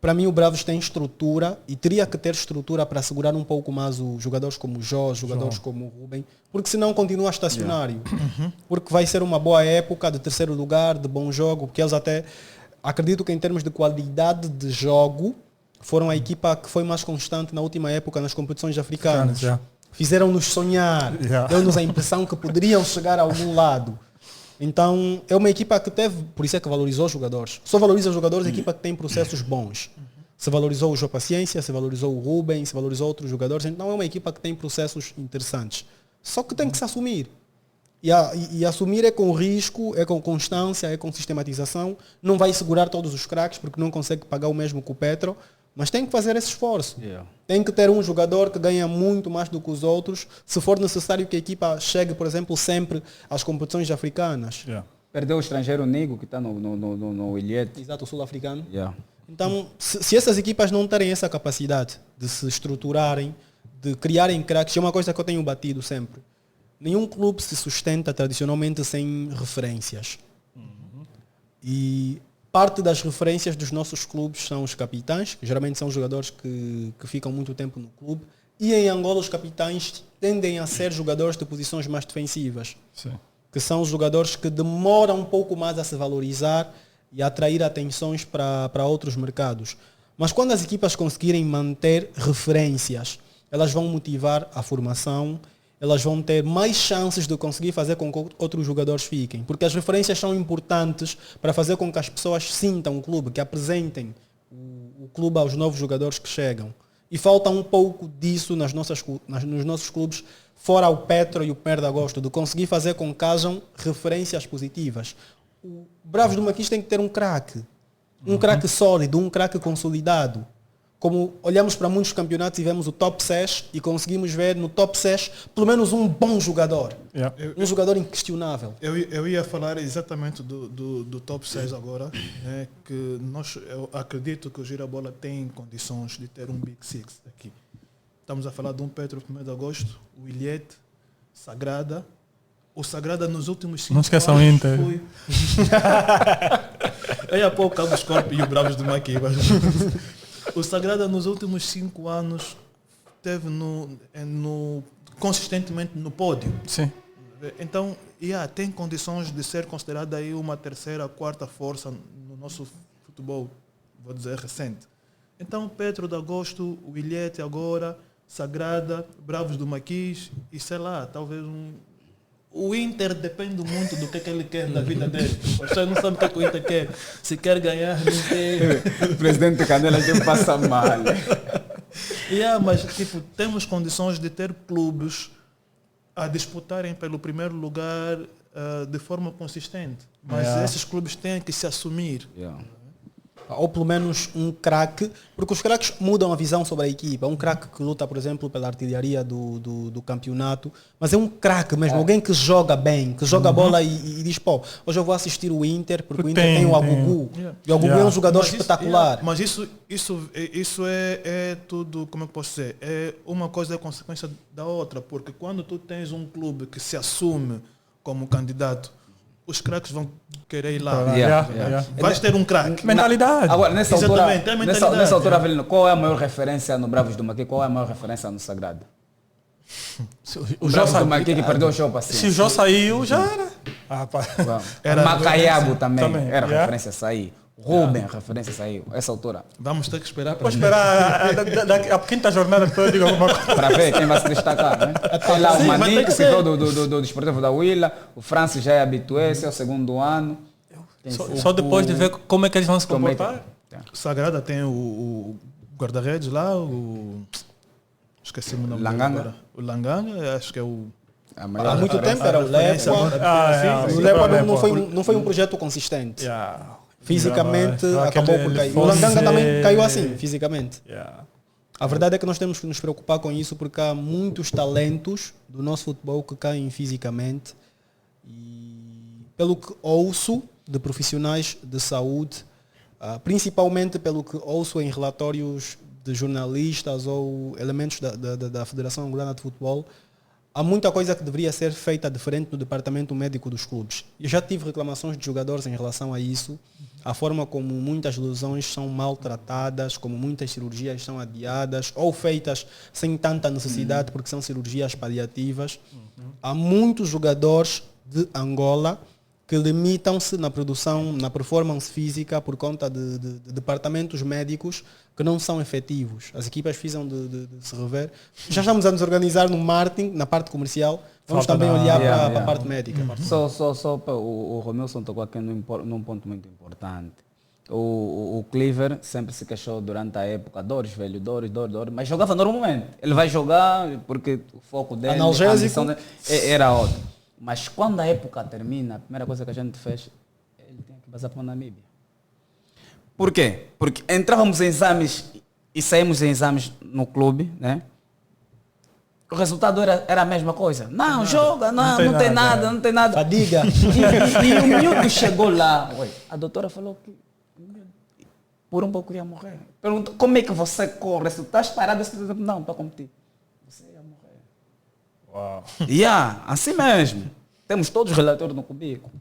Para mim o Bravos tem estrutura e teria que ter estrutura para segurar um pouco mais os jogadores como o Jó, jogadores como o Rubem, porque senão continua estacionário. Porque vai ser uma boa época de 3º lugar, de bom jogo, porque eles até, acredito que em termos de qualidade de jogo, foram a equipa que foi mais constante na última época nas competições africanas. Fizeram-nos sonhar, deu-nos a impressão que poderiam chegar a algum lado. Então, é uma equipa que teve, por isso é que valorizou os jogadores. Só valoriza os jogadores a equipa que tem processos bons. Se valorizou o João Paciência, se valorizou o Rubem, se valorizou outros jogadores. Então, é uma equipa que tem processos interessantes. Só que tem que se assumir. E assumir é com risco, é com constância, é com sistematização. Não vai segurar todos os craques, porque não consegue pagar o mesmo que o Petro. Mas tem que fazer esse esforço. Tem que ter um jogador que ganha muito mais do que os outros, se for necessário que a equipa chegue, por exemplo, sempre às competições africanas. Perdeu o estrangeiro Nigo, que está no Ilhete. Exato, o sul-africano. Então, se essas equipas não terem essa capacidade de se estruturarem, de criarem craques, é uma coisa que eu tenho batido sempre. nenhum clube se sustenta tradicionalmente sem referências. E parte das referências dos nossos clubes são os capitães, que geralmente são jogadores que ficam muito tempo no clube. E em Angola os capitães tendem a ser jogadores de posições mais defensivas. Sim. Que são os jogadores que demoram um pouco mais a se valorizar e a atrair atenções para outros mercados. Mas quando as equipas conseguirem manter referências, elas vão motivar a formação, elas vão ter mais chances de conseguir fazer com que outros jogadores fiquem. Porque as referências são importantes para fazer com que as pessoas sintam o clube, que apresentem o clube aos novos jogadores que chegam. E falta um pouco disso nos nossos clubes, fora o Petro e o 1 de Agosto, de conseguir fazer com que hajam referências positivas. O Bravos do Maquis tem que ter um craque. Um craque sólido, um craque consolidado. Como olhamos para muitos campeonatos e vemos o top 6 e conseguimos ver no top 6 pelo menos um bom jogador. Yeah. Um jogador inquestionável. Eu ia falar exatamente do top 6 agora, né, que eu acredito que o Girabola tem condições de ter um Big Six aqui. Estamos a falar de um Petro 1 de Agosto, o Ilhete, Sagrada. O Sagrada nos últimos 5 anos. Não esqueçam o Inter. Aí há pouco Cabo Scorpio e o Bravos do Maqui. O Sagrada nos últimos 5 anos esteve consistentemente no pódio. Sim. Então, tem condições de ser considerada aí uma terceira, quarta força no nosso futebol, vou dizer, recente. Então, Petro de Agosto, o Ilhete agora, Sagrada, Bravos do Maquis e sei lá, talvez O Inter depende muito do que ele quer na vida dele. Você não sabe o que o Inter quer. Se quer ganhar, não quer. O presidente Canela sempre passa mal. Mas tipo, temos condições de ter clubes a disputarem pelo primeiro lugar de forma consistente. Mas esses clubes têm que se assumir. Ou pelo menos um craque, porque os craques mudam a visão sobre a equipa. Um craque que luta, por exemplo, pela artilharia do campeonato, mas é um craque mesmo, alguém que joga bem, que joga a bola e diz, hoje eu vou assistir o Inter, porque o Inter tem o Agugu. E o Agugu é um jogador espetacular. Mas isso é tudo, como eu posso dizer, é uma coisa consequência da outra, porque quando tu tens um clube que se assume como candidato, os craques vão querer ir lá. Vais ter um craque. Mentalidade. Agora, nessa Exatamente, altura, é mentalidade. nessa altura, Avelino, qual é a maior referência no Bravos do Maqui? Qual é a maior referência no Sagrado? O Bravos do Maqui que perdeu o show para Se o Jô saiu, já era. Macaiabo também era referência a sair. Rubem, referência saiu. Essa altura. Vamos ter que esperar Vou esperar a quinta jornada toda, eu digo alguma coisa. Para ver quem vai se destacar, né? Tem lá o Manico, que ficou do Desportivo da Huila. O Francis já é habitué, esse é o segundo ano. Só depois de ver como é que eles vão se comportar. O Sagrada tem o guarda-redes lá, esqueci o nome Langanga. agora. O Langanga, acho que é o... Há muito tempo era o Lepa. O Lepa não foi um projeto consistente. Fisicamente acabou por cair. O Langanga também caiu assim, fisicamente. A verdade é que nós temos que nos preocupar com isso, porque há muitos talentos do nosso futebol que caem fisicamente. E pelo que ouço de profissionais de saúde, principalmente pelo que ouço em relatórios de jornalistas ou elementos da Federação Angolana de Futebol, há muita coisa que deveria ser feita diferente no departamento médico dos clubes. Eu já tive reclamações de jogadores em relação a isso, a forma como muitas lesões são maltratadas, como muitas cirurgias são adiadas ou feitas sem tanta necessidade porque são cirurgias paliativas. Há muitos jogadores de Angola que limitam-se na produção, na performance física por conta de departamentos médicos que não são efetivos. As equipas precisam de se rever. Já estamos a nos organizar no marketing, na parte comercial. Vamos também olhar para a parte médica. Só o Romilson tocou aqui num ponto muito importante. O Cleaver sempre se queixou durante a época, dores, mas jogava normalmente. Ele vai jogar porque o foco dele, a ambição dele era outra. Mas quando a época termina, a primeira coisa que a gente fez, ele tem que passar para a Namíbia. Por quê? Porque entrávamos em exames e saímos em exames no clube, né? O resultado era a mesma coisa. Não joga, não tem nada. Fadiga. E o miúdo chegou lá. A doutora falou que por um pouco ia morrer. Perguntou, como é que você corre? Se estás parado, não, para competir. Você ia morrer. Uau. Assim mesmo. Temos todos os relatores no cubículo.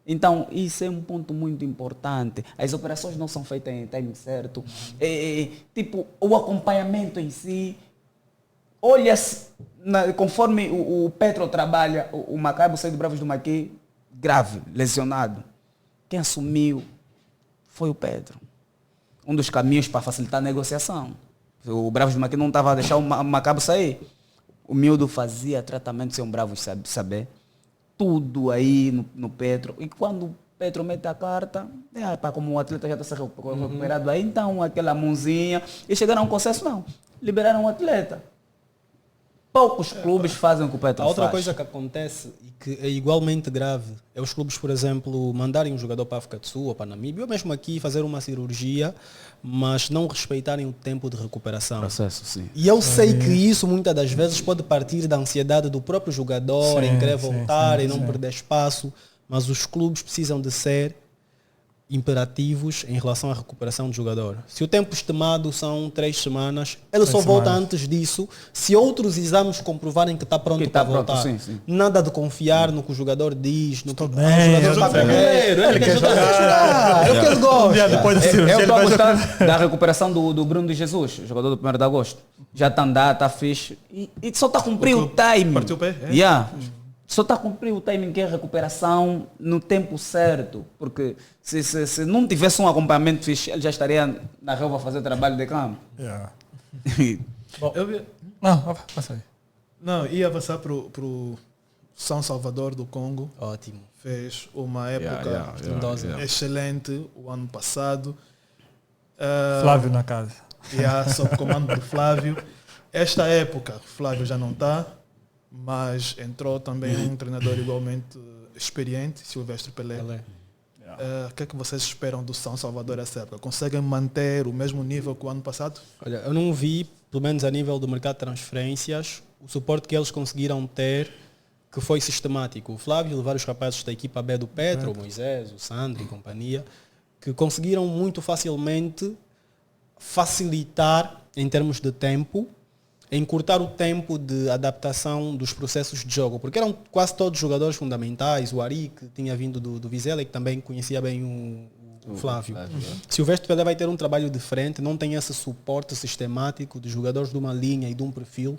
Então, isso é um ponto muito importante. As operações não são feitas em timing certo. Tipo, o acompanhamento em si. Olha-se, conforme o Petro trabalha, o Macabo saiu do Bravos do Maqui, grave, lesionado. Quem assumiu foi o Petro. Um dos caminhos para facilitar a negociação. O Bravos do Maqui não estava a deixar o Macabo sair. O miúdo fazia tratamento sem o Bravos saber. Tudo aí no Petro. E quando o Petro mete a carta, como o atleta já está sendo recuperado aí, então aquela mãozinha. E chegaram a um consenso, não. Liberaram o atleta. Poucos clubes fazem o que o Petro faz. A outra faz. coisa que acontece e que é igualmente grave é os clubes, por exemplo, mandarem um jogador para a África do Sul ou para a Namíbia, ou mesmo aqui fazer uma cirurgia, mas não respeitarem o tempo de recuperação. Processo, sim. E eu sei que isso muitas das vezes pode partir da ansiedade do próprio jogador em querer voltar e não perder espaço, mas os clubes precisam de ser imperativos em relação à recuperação do jogador. Se o tempo estimado são 3 semanas, ele só volta antes disso se outros exames comprovarem que está pronto para voltar. Sim. Nada de confiar no que o jogador diz, no que o bem, jogador está primeiro, ele quer jogar, é o que ele gosta. Depois da cirurgia, Eu ele estou a vai jogar. gostar da recuperação do Bruno de Jesus, jogador do 1º de agosto. Já está a andar, está fixe. E só está a cumprir o timing. Partiu o pé? Só está a cumprir o timing que é a recuperação no tempo certo. Porque se não tivesse um acompanhamento fixe, ele já estaria na relva a fazer trabalho de campo. Não, passa aí. Não, ia avançar para o São Salvador do Congo. Ótimo. Fez uma época excelente o ano passado. Flávio na casa. Sob comando do Flávio. Esta época, Flávio já não está, mas entrou também um treinador igualmente experiente, Silvestre Pelé. O que é que vocês esperam do São Salvador essa época? Conseguem manter o mesmo nível que o ano passado? Olha, eu não vi, pelo menos a nível do mercado de transferências, o suporte que eles conseguiram ter, que foi sistemático. O Flávio levar os rapazes da equipa B do Petro, o Moisés, o Sandro e companhia, que conseguiram muito facilmente facilitar, em termos de tempo, encurtar o tempo de adaptação dos processos de jogo, porque eram quase todos jogadores fundamentais. O Ari, que tinha vindo do Vizela e que também conhecia bem o Flávio. Silvestre Pelé vai ter um trabalho diferente, não tem esse suporte sistemático de jogadores de uma linha e de um perfil,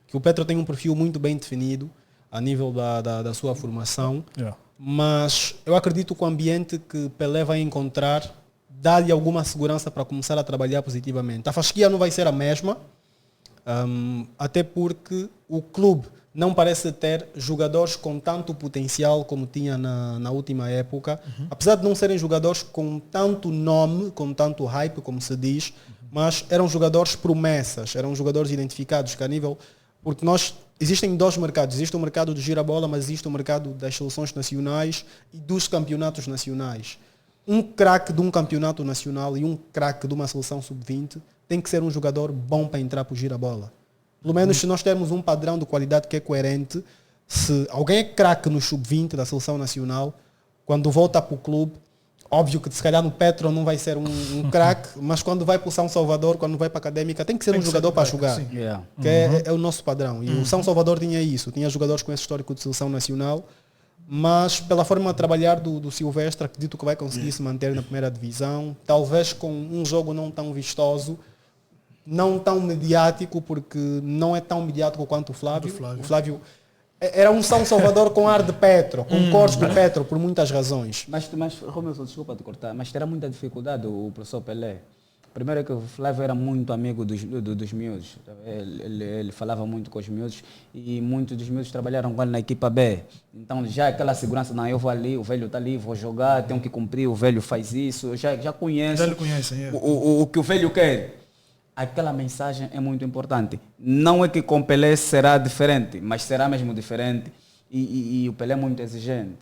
que o Petro tem um perfil muito bem definido a nível da sua formação, mas eu acredito que o ambiente que Pelé vai encontrar dá-lhe alguma segurança para começar a trabalhar positivamente. A fasquia não vai ser a mesma, até porque o clube não parece ter jogadores com tanto potencial como tinha na última época, apesar de não serem jogadores com tanto nome, com tanto hype, como se diz, mas eram jogadores promessas, eram jogadores identificados que a nível... Porque existem 2 mercados, existe o mercado de girabola, mas existe o mercado das seleções nacionais e dos campeonatos nacionais. Um craque de um campeonato nacional e um craque de uma seleção sub-20 tem que ser um jogador bom para entrar para o girabola. Pelo menos se nós termos um padrão de qualidade que é coerente, se alguém é craque no sub-20 da seleção nacional, quando volta para o clube, óbvio que se calhar no Petro não vai ser um craque, mas quando vai para o São Salvador, quando vai para a Académica, tem que ser um jogador para jogar. Que é o nosso padrão. E o São Salvador tinha isso, tinha jogadores com esse histórico de seleção nacional, mas pela forma de trabalhar do Silvestre, acredito que vai conseguir se manter na primeira divisão, talvez com um jogo não tão vistoso, não tão mediático, porque não é tão mediático quanto o Flávio. O Flávio era um São Salvador com ar de Petro, com cortes de Petro, por muitas razões. Mas Romilson, desculpa te cortar, mas terá muita dificuldade o professor Pelé. Primeiro é que o Flávio era muito amigo dos miúdos. Ele falava muito com os miúdos e muitos dos miúdos trabalharam com ele na equipa B. Então já aquela segurança, não, eu vou ali, o velho está ali, vou jogar, tenho que cumprir, o velho faz isso, eu já conheço. Já lhe conhecem, o que o velho quer. Aquela mensagem é muito importante. Não é que com Pelé será diferente, mas será mesmo diferente. E o Pelé é muito exigente.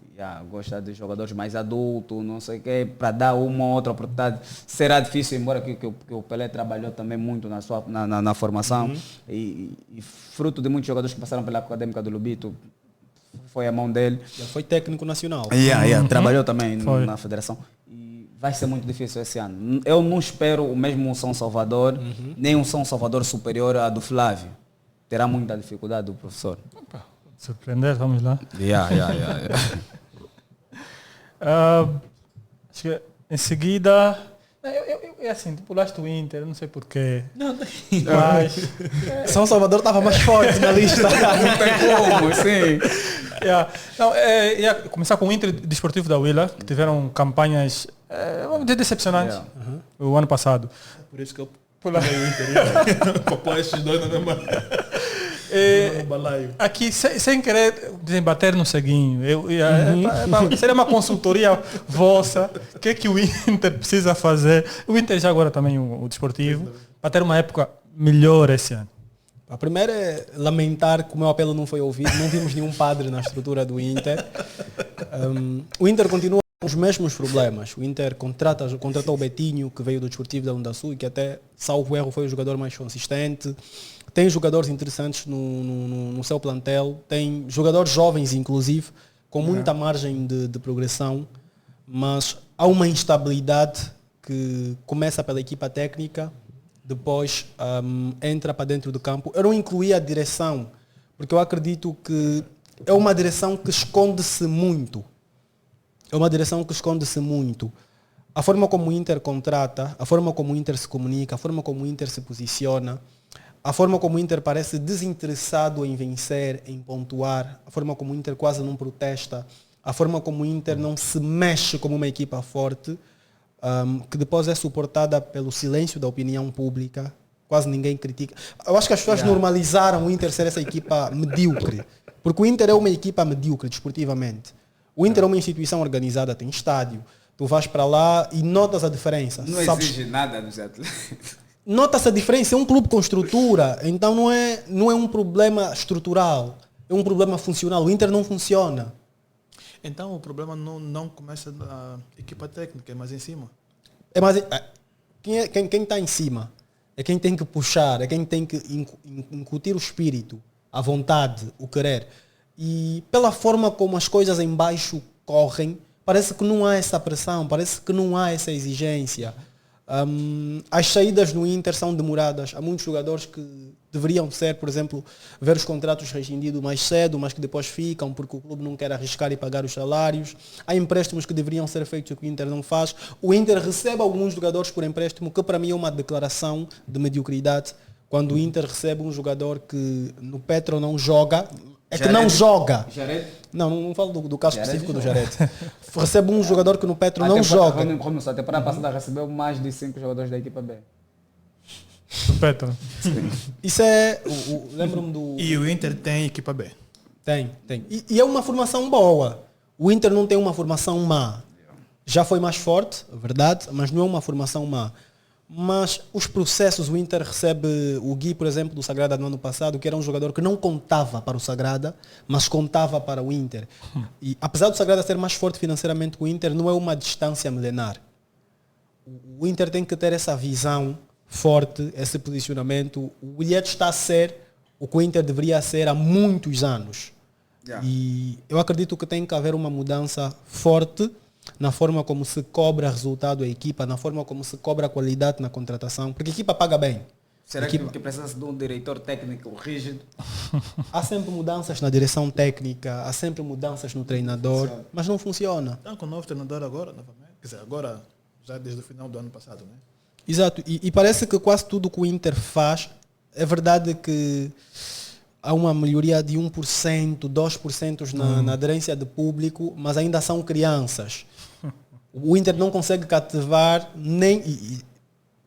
Gosta de jogadores mais adultos, não sei o quê, para dar uma ou outra oportunidade. Será difícil, embora que o Pelé trabalhou também muito na formação. E fruto de muitos jogadores que passaram pela Académica do Lubito, foi a mão dele. Ele foi técnico nacional. Trabalhou também na federação. E vai ser muito difícil esse ano. Eu não espero o mesmo São Salvador, nem um São Salvador superior à do Flávio. terá muita dificuldade o professor. Surpreender, vamos lá. Yeah. Acho que em seguida. É assim, tu pulaste o Inter, não sei porquê. Não, Mas. São Salvador estava mais forte na lista. Não tem como, sim. Não, ia começar com o Inter Desportivo da Huila, que tiveram campanhas vamos dizer, decepcionantes o ano passado. Por isso que eu pulei o Inter. Para pôr esses dois na mesma. No balaio. Aqui, sem querer debater no ceguinho, seria uma consultoria vossa. O que é que o Inter precisa fazer? O Inter já agora também, o Desportivo, para ter uma época melhor esse ano. A primeira é lamentar que o meu apelo não foi ouvido. Não vimos nenhum padre na estrutura do Inter. O Inter continua com os mesmos problemas. O Inter contratou o Betinho, que veio do Desportivo da Onda Sul, e que até, salvo erro, foi o jogador mais consistente. Tem jogadores interessantes no seu plantel. Tem jogadores jovens, inclusive, com muita margem de progressão. Mas há uma instabilidade que começa pela equipa técnica, depois entra para dentro do campo. Eu não incluí a direção, porque eu acredito que é uma direção que esconde-se muito. É uma direção que esconde-se muito. A forma como o Inter contrata, a forma como o Inter se comunica, a forma como o Inter se posiciona, a forma como o Inter parece desinteressado em vencer, em pontuar, a forma como o Inter quase não protesta, a forma como o Inter não se mexe como uma equipa forte, que depois é suportada pelo silêncio da opinião pública, quase ninguém critica. Eu acho que as pessoas normalizaram o Inter ser essa equipa medíocre, porque o Inter é uma equipa medíocre desportivamente. O Inter é uma instituição organizada, tem estádio, tu vais para lá e notas a diferença. Não exige nada dos atletas. Nota-se a diferença, é um clube com estrutura, então não é um problema estrutural, é um problema funcional. O Inter não funciona. Então o problema não começa na equipa técnica, é mais em cima. Quem está em cima é quem tem que puxar, é quem tem que incutir o espírito, a vontade, o querer. E pela forma como as coisas em baixo correm, parece que não há essa pressão, parece que não há essa exigência. As saídas no Inter são demoradas. Há muitos jogadores que deveriam ser, por exemplo, ver os contratos rescindidos mais cedo, mas que depois ficam porque o clube não quer arriscar e pagar os salários. Há empréstimos que deveriam ser feitos que o Inter não faz. O Inter recebe alguns jogadores por empréstimo, que para mim é uma declaração de mediocridade. Quando o Inter recebe um jogador que no Petro não joga, que não joga. Jared? Não falo do caso específico do Jared. Recebe um jogador que no Petro não joga. A temporada passada recebeu mais de 5 jogadores da equipa B. Do Petro. Isso é... Lembro-me do... E o Inter tem equipa B. Tem. E é uma formação boa. O Inter não tem uma formação má. Já foi mais forte, é verdade, mas não é uma formação má. Mas os processos, o Inter recebe o Gui, por exemplo, do Sagrada no ano passado, que era um jogador que não contava para o Sagrada, mas contava para o Inter. E apesar do Sagrada ser mais forte financeiramente que o Inter, não é uma distância milenar. O Inter tem que ter essa visão forte, esse posicionamento. O bilhete está a ser o que o Inter deveria ser há muitos anos. E eu acredito que tem que haver uma mudança forte na forma como se cobra resultado a equipa, na forma como se cobra a qualidade na contratação, porque a equipa paga bem. Será que precisa de um diretor técnico rígido? Há sempre mudanças na direção técnica, há sempre mudanças no treinador, mas não funciona. Estão com o novo treinador agora, novamente. Quer dizer, agora, já desde o final do ano passado, né? Exato, e parece que quase tudo que o Inter faz, é verdade que há uma melhoria de 1%, 2% na aderência de público, mas ainda são crianças. O Inter não consegue cativar nem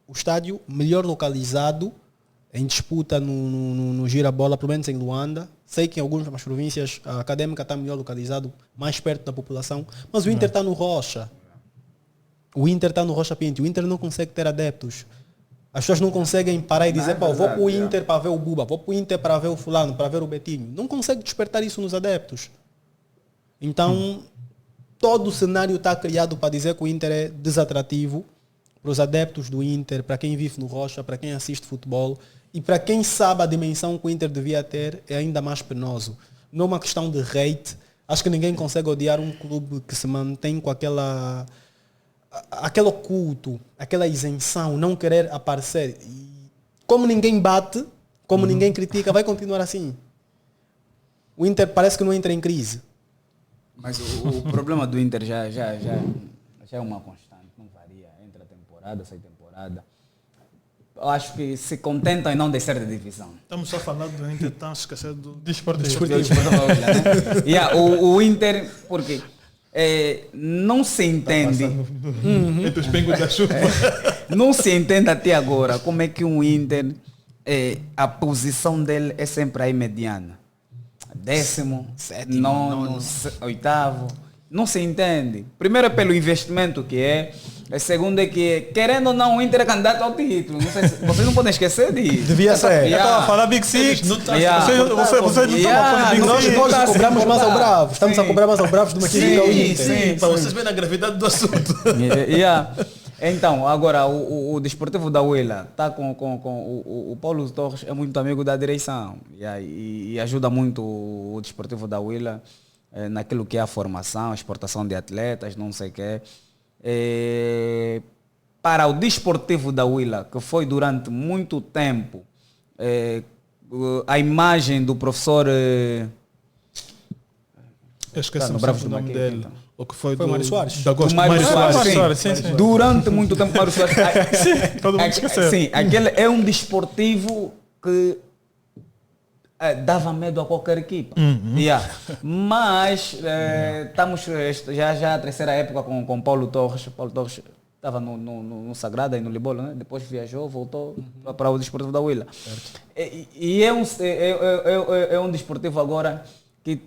o estádio melhor localizado em disputa no Girabola, pelo menos em Luanda. Sei que em algumas províncias a Académica está melhor localizado, mais perto da população, mas o Inter está no Rocha. O Inter está no Rocha Pinto. O Inter não consegue ter adeptos. As pessoas não conseguem parar e dizer, vou para o Inter para ver o Buba, vou para o Inter para ver o fulano, para ver o Betinho. Não consegue despertar isso nos adeptos. Então, todo o cenário está criado para dizer que o Inter é desatrativo para os adeptos do Inter, para quem vive no Rocha, para quem assiste futebol e para quem sabe a dimensão que o Inter devia ter, é ainda mais penoso. Não é uma questão de hate. Acho que ninguém consegue odiar um clube que se mantém com aquele oculto, aquela isenção, não querer aparecer. E como ninguém bate, Como ninguém critica, vai continuar assim. O Inter parece que não entra em crise. Mas o problema do Inter já é uma constante, não varia. Entra temporada, sai temporada. Eu acho que se contentam em não descer de divisão. Estamos só falando do Inter, estamos esquecendo do Desportivo. O Inter, porque não se entende, entre os pingos da chuva. não se entende até agora como é que um Inter, a posição dele é sempre aí mediana. 10º, 7º, 9º, 8º. Não se entende. Primeiro é pelo investimento que é. A segunda é que, querendo ou não, o Inter é candidato ao título. Não sei se, vocês não podem esquecer disso. Devia ser. Eu estava a falar Big Six. Vocês não estavam falando Big Six. Nós cobramos mais ao Bravo. Estamos a cobrar mais ao Bravos do que ao Inter. Sim, Para vocês verem a gravidade do assunto. Então, agora, o Desportivo da Huila está com o Paulo Torres, é muito amigo da direção e ajuda muito o Desportivo da Huila naquilo que é a formação, a exportação de atletas, não sei o quê. Para o Desportivo da Huila, que foi durante muito tempo a imagem do professor... Eu esqueci no o Bravos do nome Maquis, dele. então. O que foi Foi do Mário Soares. Da Gosto, Mário Mário Soares. Sim. Sim. Durante muito tempo, Mário Soares... Todo mundo esqueceu. Sim, aquele é um desportivo que dava medo a qualquer equipa. Mas estamos já a terceira época com Paulo Torres. Paulo Torres estava no Sagrada e no Libolo, né? Depois viajou, voltou para o Desportivo da Huila. E é um desportivo agora que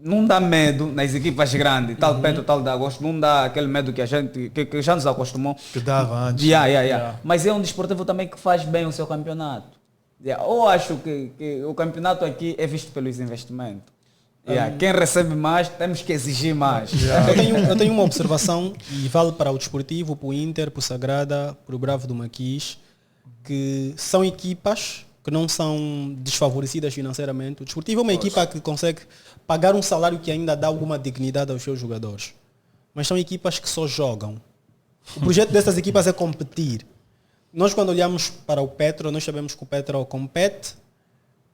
não dá medo nas equipas grandes, tal Petro, tal da Agosto, não dá aquele medo que a gente que já nos acostumou. Que dava antes. Mas é um desportivo também que faz bem o seu campeonato. Eu acho que o campeonato aqui é visto pelos investimentos. Quem recebe mais, temos que exigir mais. Eu tenho uma observação e vale para o Desportivo, para o Inter, para o Sagrada, para o Bravo do Maquis, que são equipas que não são desfavorecidas financeiramente. O Desportivo é uma equipa que consegue pagar um salário que ainda dá alguma dignidade aos seus jogadores. Mas são equipas que só jogam. O projeto dessas equipas é competir. Nós, quando olhamos para o Petro, nós sabemos que o Petro compete,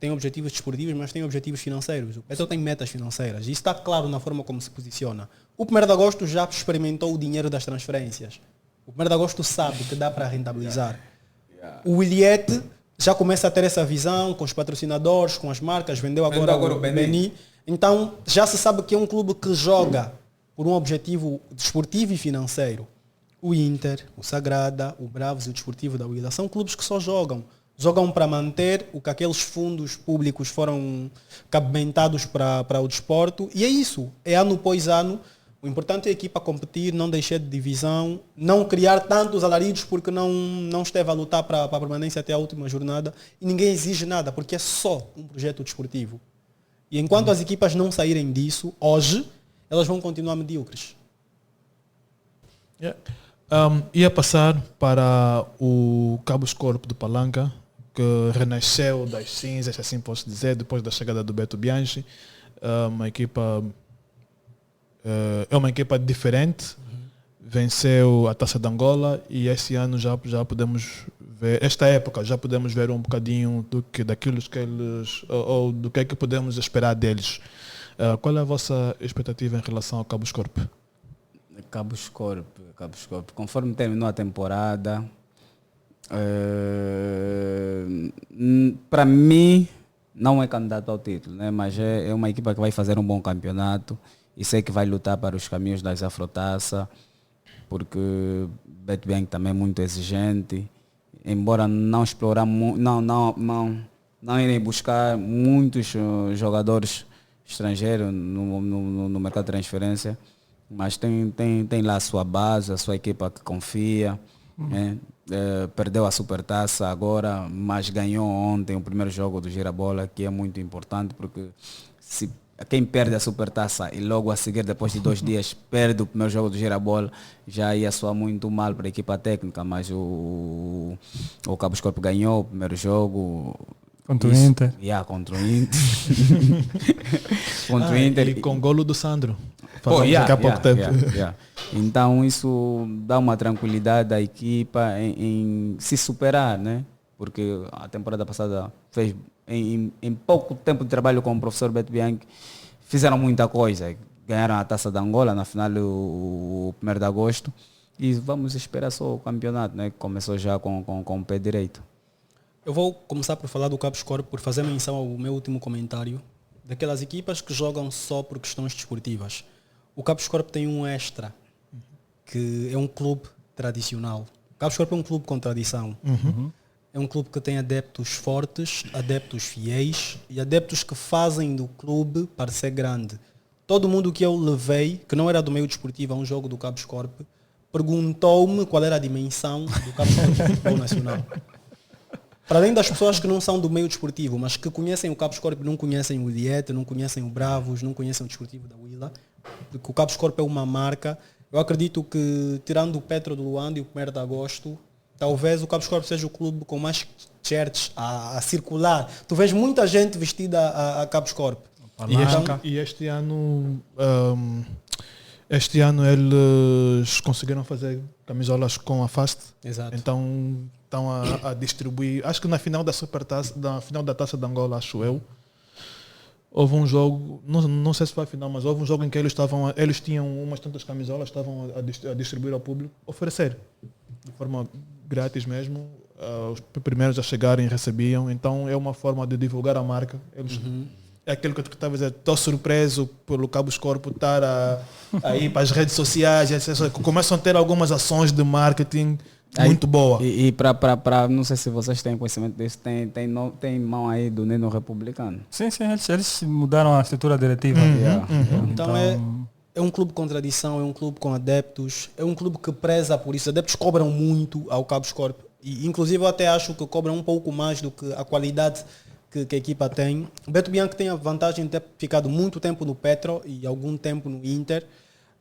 tem objetivos desportivos, mas tem objetivos financeiros. O Petro tem metas financeiras. E isso está claro na forma como se posiciona. O 1º de agosto já experimentou o dinheiro das transferências. O 1º de agosto sabe que dá para rentabilizar. O Williette já começa a ter essa visão com os patrocinadores, com as marcas, vendeu agora o Beni. Então já se sabe que é um clube que joga por um objetivo desportivo e financeiro. O Inter, o Sagrada, o Bravos e o Desportivo da Huila são clubes que só jogam. Jogam para manter o que aqueles fundos públicos foram cabimentados para o desporto. E é isso. É ano após ano. O importante é a equipa competir, não deixar de divisão, não criar tantos alaridos porque não esteve a lutar para a permanência até a última jornada. E ninguém exige nada, porque é só um projeto desportivo. E enquanto as equipas não saírem disso, hoje, elas vão continuar medíocres. Ia passar para o Cabos Corpo do Palanca, que renasceu das cinzas, assim posso dizer, depois da chegada do Beto Bianchi. É uma equipa diferente, venceu a Taça de Angola e esse ano já podemos ver, esta época já podemos ver um bocadinho daquilo que eles, ou do que é que podemos esperar deles. Qual é a vossa expectativa em relação ao Cabos Corpo? Cabos Corpo. Conforme terminou a temporada, para mim não é candidato ao título, né? Mas é uma equipa que vai fazer um bom campeonato e sei que vai lutar para os caminhos das Afrotaça, porque Beto Bianchi também é muito exigente, embora não explorar não irem buscar muitos jogadores estrangeiros no mercado de transferência, mas tem lá a sua base, a sua equipa que confia. Né? Perdeu a Supertaça agora, mas ganhou ontem o primeiro jogo do Girabola, que é muito importante, porque se quem perde a Supertaça e logo a seguir, depois de 2 dias, perde o primeiro jogo do Girabola, já ia soar muito mal para a equipa técnica, mas o Cabos Corpo ganhou o primeiro jogo. Contra o Inter. Contra o Inter. Contra o Inter. E com golo do Sandro. Daqui a pouco tempo. Então isso dá uma tranquilidade à equipa em se superar, né? porque a temporada passada fez em pouco tempo de trabalho com o professor Beto Bianchi, fizeram muita coisa. Ganharam a Taça de Angola na final o 1º de agosto e vamos esperar só o campeonato, né, que começou já com o pé direito. Eu vou começar por falar do Cabos Corp, por fazer menção ao meu último comentário, daquelas equipas que jogam só por questões desportivas. O Cabos Corp tem um extra, que é um clube tradicional. O Cabos Corp é um clube com tradição. É um clube que tem adeptos fortes, adeptos fiéis e adeptos que fazem do clube parecer grande. Todo mundo que eu levei, que não era do meio desportivo, a um jogo do Cabos Corp, perguntou-me qual era a dimensão do Cabos Corp no futebol nacional. Para além das pessoas que não são do meio desportivo, mas que conhecem o Cabos Corp, não conhecem o Diete, não conhecem o Bravos, não conhecem o desportivo da Willa, porque o Cabos Corp é uma marca. Eu acredito que, tirando o Petro do Luanda e o 1º de agosto, talvez o Cabos Corp seja o clube com mais t-shirts a circular. Tu vês muita gente vestida a Cabos Corp. E este ano eles conseguiram fazer camisolas com a Fast. Exato. Então estão a distribuir. Acho que na final da Supertaça, na final da Taça de Angola, acho eu, houve um jogo, não sei se foi a final, mas houve um jogo em que eles tinham umas tantas camisolas, estavam a distribuir ao público, oferecer de forma grátis mesmo. Os primeiros a chegarem recebiam, então é uma forma de divulgar a marca. Eles, é aquilo que eu estava a dizer, estou surpreso pelo Cabos Corp estar a ir para as redes sociais, etc. Começam a ter algumas ações de marketing muito boa. E para não sei se vocês têm conhecimento disso, tem mão aí do Neno Republicano. Sim, eles mudaram a estrutura diretiva. Então é um clube com tradição, é um clube com adeptos, é um clube que preza por isso. Os adeptos cobram muito ao Cabos Corp. E, inclusive, eu até acho que cobram um pouco mais do que a qualidade que a equipa tem. O Beto Bianchi tem a vantagem de ter ficado muito tempo no Petro e algum tempo no Inter.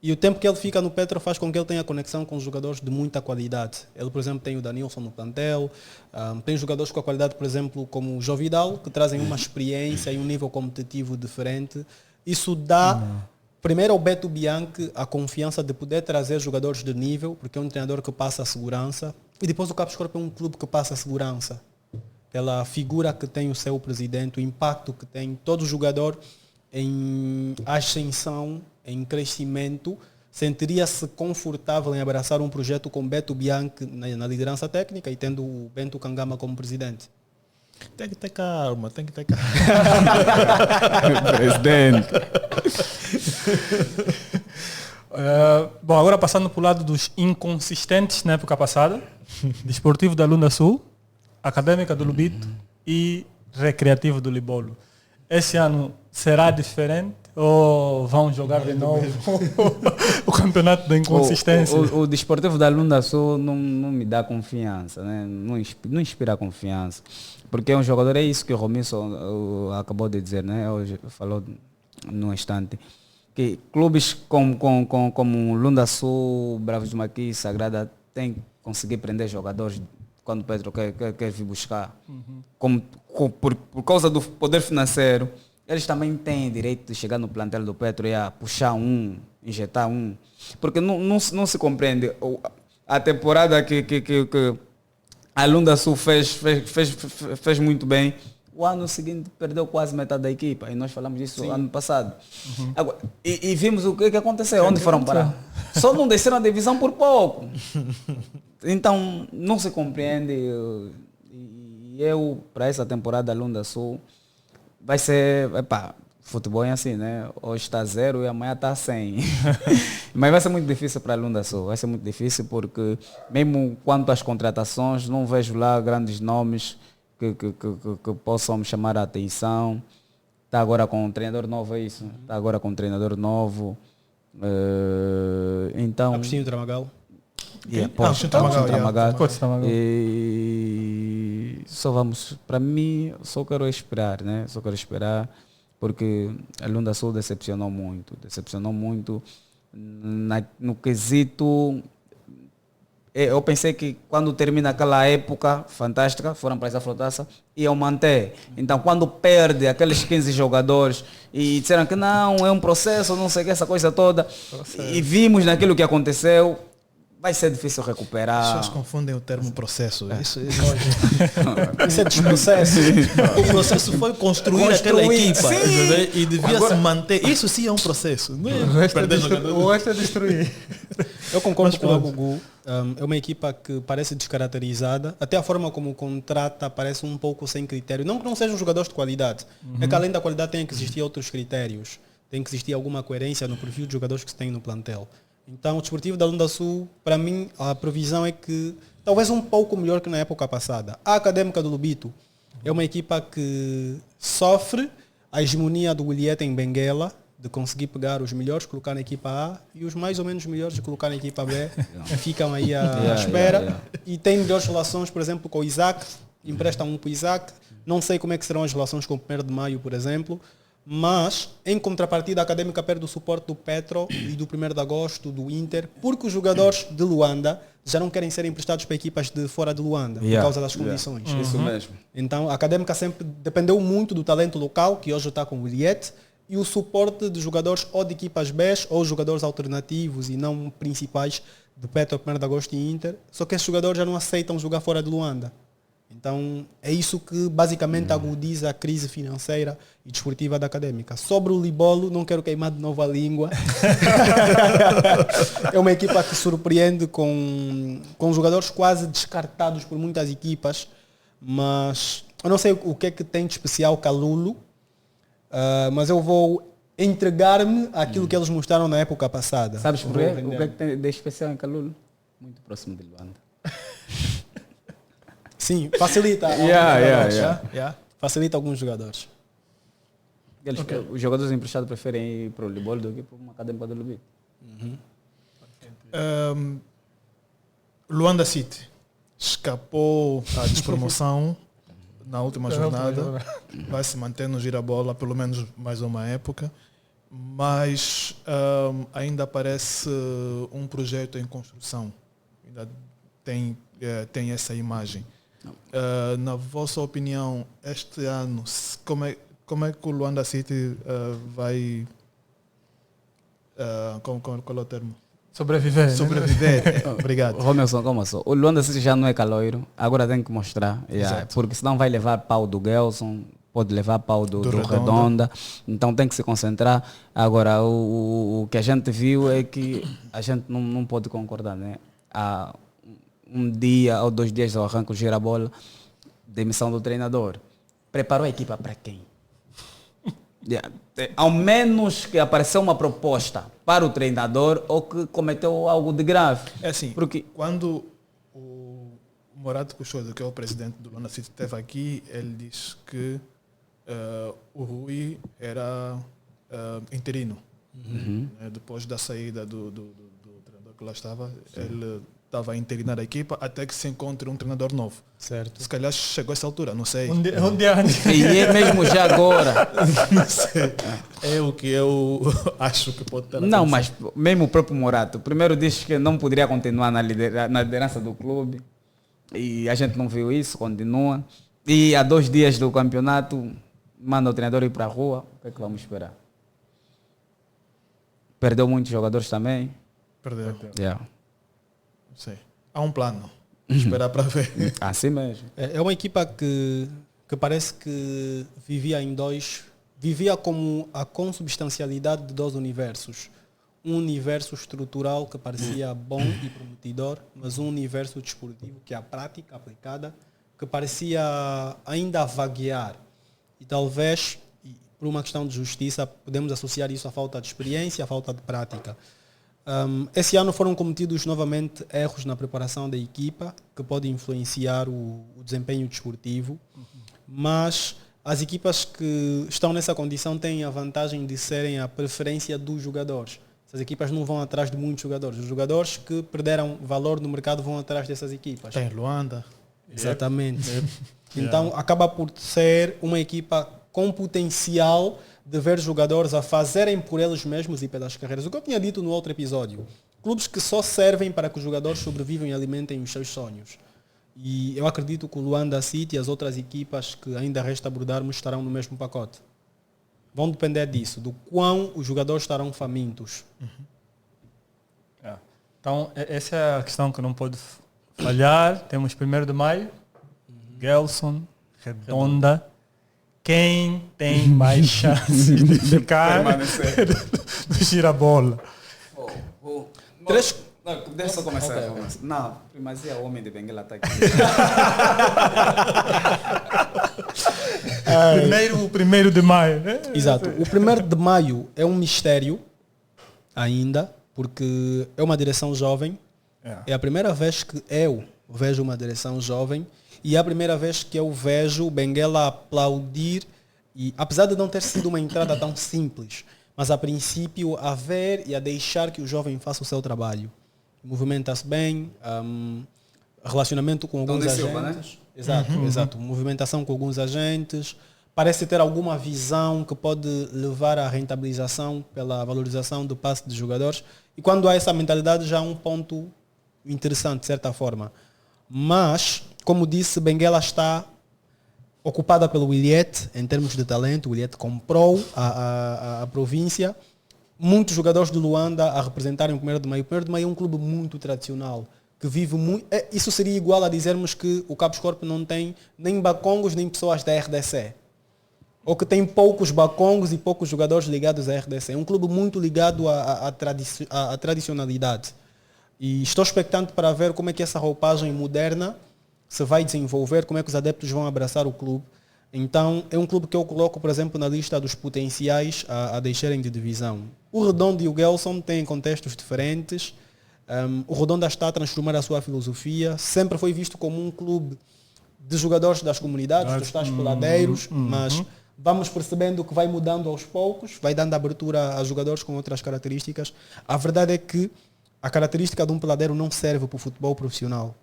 E o tempo que ele fica no Petro faz com que ele tenha conexão com jogadores de muita qualidade. Ele, por exemplo, tem o Danilson no plantel, tem jogadores com a qualidade, por exemplo, como o João Vidal, que trazem uma experiência e um nível competitivo diferente. Isso dá, primeiro, ao Beto Bianchi a confiança de poder trazer jogadores de nível, porque é um treinador que passa a segurança. E depois o Cabos Corp é um clube que passa a segurança. Pela figura que tem o seu presidente, o impacto que tem todo jogador em ascensão, em crescimento, sentiria-se confortável em abraçar um projeto com Beto Bianchi na liderança técnica e tendo o Bento Kangama como presidente. Tem que ter calma, tem que ter calma. Presidente. Bom, agora passando para o lado dos inconsistentes na época passada, Desportivo da Lunda Sul, Académica do Lubito e Recreativo do Libolo. Esse ano será diferente ou vão jogar de novo o campeonato da inconsistência? O Desportivo da Lunda Sul não me dá confiança, né? Não inspira confiança. Porque é um jogador, é isso que o Romilson acabou de dizer, né? Hoje falou num instante. Que clubes como Lunda Sul, Bravos do Maqui, Sagrada têm que conseguir prender jogadores quando o Pedro quer vir buscar. Por causa do poder financeiro, eles também têm direito de chegar no plantel do Petro e a puxar injetar um. Porque não se compreende. A temporada que a Lunda Sul fez muito bem. O ano seguinte perdeu quase metade da equipa. E nós falamos disso ano passado. Agora, e vimos o que aconteceu. Onde foram parar? Só não desceram a divisão por pouco. Então, não se compreende. E eu, para essa temporada da Lunda Sul, vai ser... futebol é assim, né? Hoje está 0 e amanhã está 100. Mas vai ser muito difícil para a Lunda Sul. Vai ser muito difícil porque, mesmo quanto às contratações, não vejo lá grandes nomes que possam chamar a atenção. Está agora com um treinador novo, é isso? Está agora com um treinador novo. Então... Agostinho Tramagal. E só vamos... Para mim, só quero esperar, né? Só quero esperar porque a Lunda Sul decepcionou muito no quesito. Eu pensei que quando termina aquela época fantástica, foram para essa flotaça, iam manter. Então, quando perde aqueles 15 jogadores e disseram que não, é um processo, não sei o que, essa coisa toda, e vimos naquilo que aconteceu, vai ser difícil As recuperar. pessoas confundem o termo processo. Isso Isso é desprocesso. o processo foi construir aquela Construir, equipa, sim. entendeu? E devia se manter. Isso sim é um processo. Não é perder jogadores. O resto é destruir. Eu concordo Mas com o pronto. Gugu. É uma equipa que parece descaracterizada. Até a forma como contrata parece um pouco sem critério. Não que não sejam jogadores de qualidade. É que além da qualidade tem que existir outros critérios. Tem que existir alguma coerência no perfil de jogadores que se tem no plantel. Então o Desportivo da Lunda Sul, para mim, a previsão é que talvez um pouco melhor que na época passada. A Académica do Lubito é uma equipa que sofre a hegemonia do Williet em Benguela, de conseguir pegar os melhores, colocar na equipa A, e os mais ou menos melhores de colocar na equipa B, ficam aí à espera. E tem melhores relações, por exemplo, com o Isaac, emprestam um para o Isaac. Não sei como é que serão as relações com o 1º de Maio, por exemplo, mas em contrapartida a Académica perde o suporte do Petro e do 1º de Agosto, do Inter, porque os jogadores de Luanda já não querem ser emprestados para equipas de fora de Luanda, por causa das condições. Isso mesmo. Então a Académica sempre dependeu muito do talento local, que hoje está com o Williet, e o suporte de jogadores ou de equipas B ou jogadores alternativos e não principais do Petro, 1º de Agosto e Inter. Só que esses jogadores já não aceitam jogar fora de Luanda. Então é isso que basicamente agudiza a crise financeira e desportiva da Académica. Sobre o Libolo, não quero queimar de novo a língua. É uma equipa que surpreende com jogadores quase descartados por muitas equipas, mas eu não sei o que é que tem de especial Calulo, mas eu vou entregar-me àquilo que eles mostraram na época passada. Sabes por quê? O que é que tem de especial em Calulo? Muito próximo de Luanda. Sim, facilita. Facilita alguns jogadores. Os jogadores emprestados preferem ir para o Libolo do que para uma Académica do Lubito. Luanda City escapou à despromoção na última jornada. Vai se manter no Girabola pelo menos mais uma época. Mas ainda parece um projeto em construção. Ainda tem essa imagem. Na vossa opinião, este ano, como é que o Luanda City vai... qual é o termo? Sobreviver. Sobreviver. Obrigado. Romelson, como só? O Luanda City já não é caloiro, agora tem que mostrar. Porque senão vai levar pau do Gelson, pode levar pau do Redonda. Então tem que se concentrar. Agora, o que a gente viu é que a gente não pode concordar, né? Há um dia ou 2 dias ao arranque do Girabola, demissão do treinador. Preparou a equipa para quem? Ao menos que apareceu uma proposta para o treinador ou que cometeu algo de grave. É assim, porque quando o Morato Cuchoso, que é o presidente do Luanda City, esteve aqui, ele disse que o Rui era interino. Depois da saída do treinador que lá estava, ele estava a integrar a equipa até que se encontre um treinador novo. Certo. Se calhar chegou a essa altura, não sei. Um dia antes. e é mesmo já agora. Não sei. É o que eu acho que pode ter Não, acontecido. mas mesmo o próprio Morato, primeiro disse que não poderia continuar na liderança do clube. E a gente não viu isso, continua. E há 2 dias do campeonato, manda o treinador ir para a rua. O que é que vamos esperar? Perdeu muitos jogadores também. Perdeu. Yeah. Não sei. Há um plano. Esperar para ver. Assim mesmo. É uma equipa que parece que vivia como a consubstancialidade de 2 universos. Um universo estrutural que parecia bom e prometedor, mas um universo desportivo que é a prática aplicada, que parecia ainda vaguear. E talvez, por uma questão de justiça, podemos associar isso à falta de experiência, à falta de prática. Esse ano foram cometidos novamente erros na preparação da equipa que podem influenciar o desempenho desportivo, mas as equipas que estão nessa condição têm a vantagem de serem a preferência dos jogadores. Essas equipas não vão atrás de muitos jogadores. Os jogadores que perderam valor no mercado vão atrás dessas equipas. Tem Luanda. Exatamente. Então acaba por ser uma equipa com potencial de ver jogadores a fazerem por eles mesmos e pelas carreiras. O que eu tinha dito no outro episódio. Clubes que só servem para que os jogadores sobrevivam e alimentem os seus sonhos. E eu acredito que o Luanda City e as outras equipas que ainda resta abordarmos estarão no mesmo pacote. Vão depender disso, do quão os jogadores estarão famintos. Então, essa é a questão que não pode falhar. Temos 1º de maio, Gelson, Redonda. Quem tem mais chances de ficar do Girabola? Três. Não, deixa eu só começar. Não, primazia o homem de Benguela está aqui. Primeiro de maio, né? Exato. O 1º de maio é um mistério ainda, porque é uma direção jovem. É a primeira vez que eu vejo uma direção jovem e é a primeira vez que eu vejo o Benguela aplaudir, e apesar de não ter sido uma entrada tão simples, mas a princípio a ver e a deixar que o jovem faça o seu trabalho. Movimenta-se bem, relacionamento com alguns agentes. Silva, né? Exato, exato. Movimentação com alguns agentes. Parece ter alguma visão que pode levar à rentabilização pela valorização do passe de jogadores. E quando há essa mentalidade já há um ponto interessante, de certa forma. Mas, como disse, Benguela está ocupada pelo Williet em termos de talento. O Williet comprou a província. Muitos jogadores do Luanda a representarem o 1º de maio. O 1º de maio é um clube muito tradicional, que vive muito... Isso seria igual a dizermos que o Cabos Corpo não tem nem bacongos nem pessoas da RDC. Ou que tem poucos bacongos e poucos jogadores ligados à RDC. É um clube muito ligado à tradicionalidade. E estou expectante para ver como é que essa roupagem moderna se vai desenvolver, como é que os adeptos vão abraçar o clube. Então, é um clube que eu coloco, por exemplo, na lista dos potenciais a deixarem de divisão. O Redonda e o Gelson têm contextos diferentes. O Redonda está a transformar a sua filosofia. Sempre foi visto como um clube de jogadores das comunidades, dos tais peladeiros, mas vamos percebendo que vai mudando aos poucos, vai dando abertura a jogadores com outras características. A verdade é que a característica de um peladeiro não serve para o futebol profissional.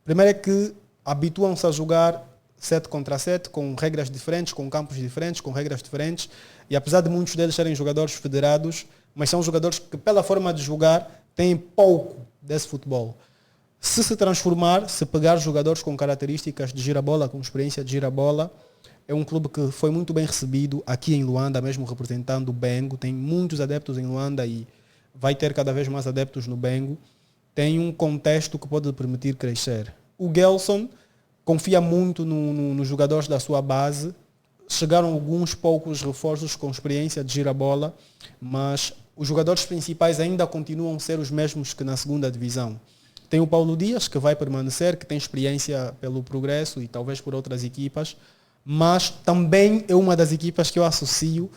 Primeiro é que habituam-se a jogar 7 contra 7, com regras diferentes, com campos diferentes, com regras diferentes. E apesar de muitos deles serem jogadores federados, mas são jogadores que, pela forma de jogar, têm pouco desse futebol. Se transformar, se pegar jogadores com características de girabola, com experiência de girabola, é um clube que foi muito bem recebido aqui em Luanda, mesmo representando o Bengo. Tem muitos adeptos em Luanda e vai ter cada vez mais adeptos no Bengo. Tem um contexto que pode permitir crescer. O Gelson confia muito nos jogadores da sua base. Chegaram alguns poucos reforços com experiência de girabola, mas os jogadores principais ainda continuam a ser os mesmos que na 2ª divisão. Tem o Paulo Dias, que vai permanecer, que tem experiência pelo Progresso e talvez por outras equipas, mas também é uma das equipas que eu associo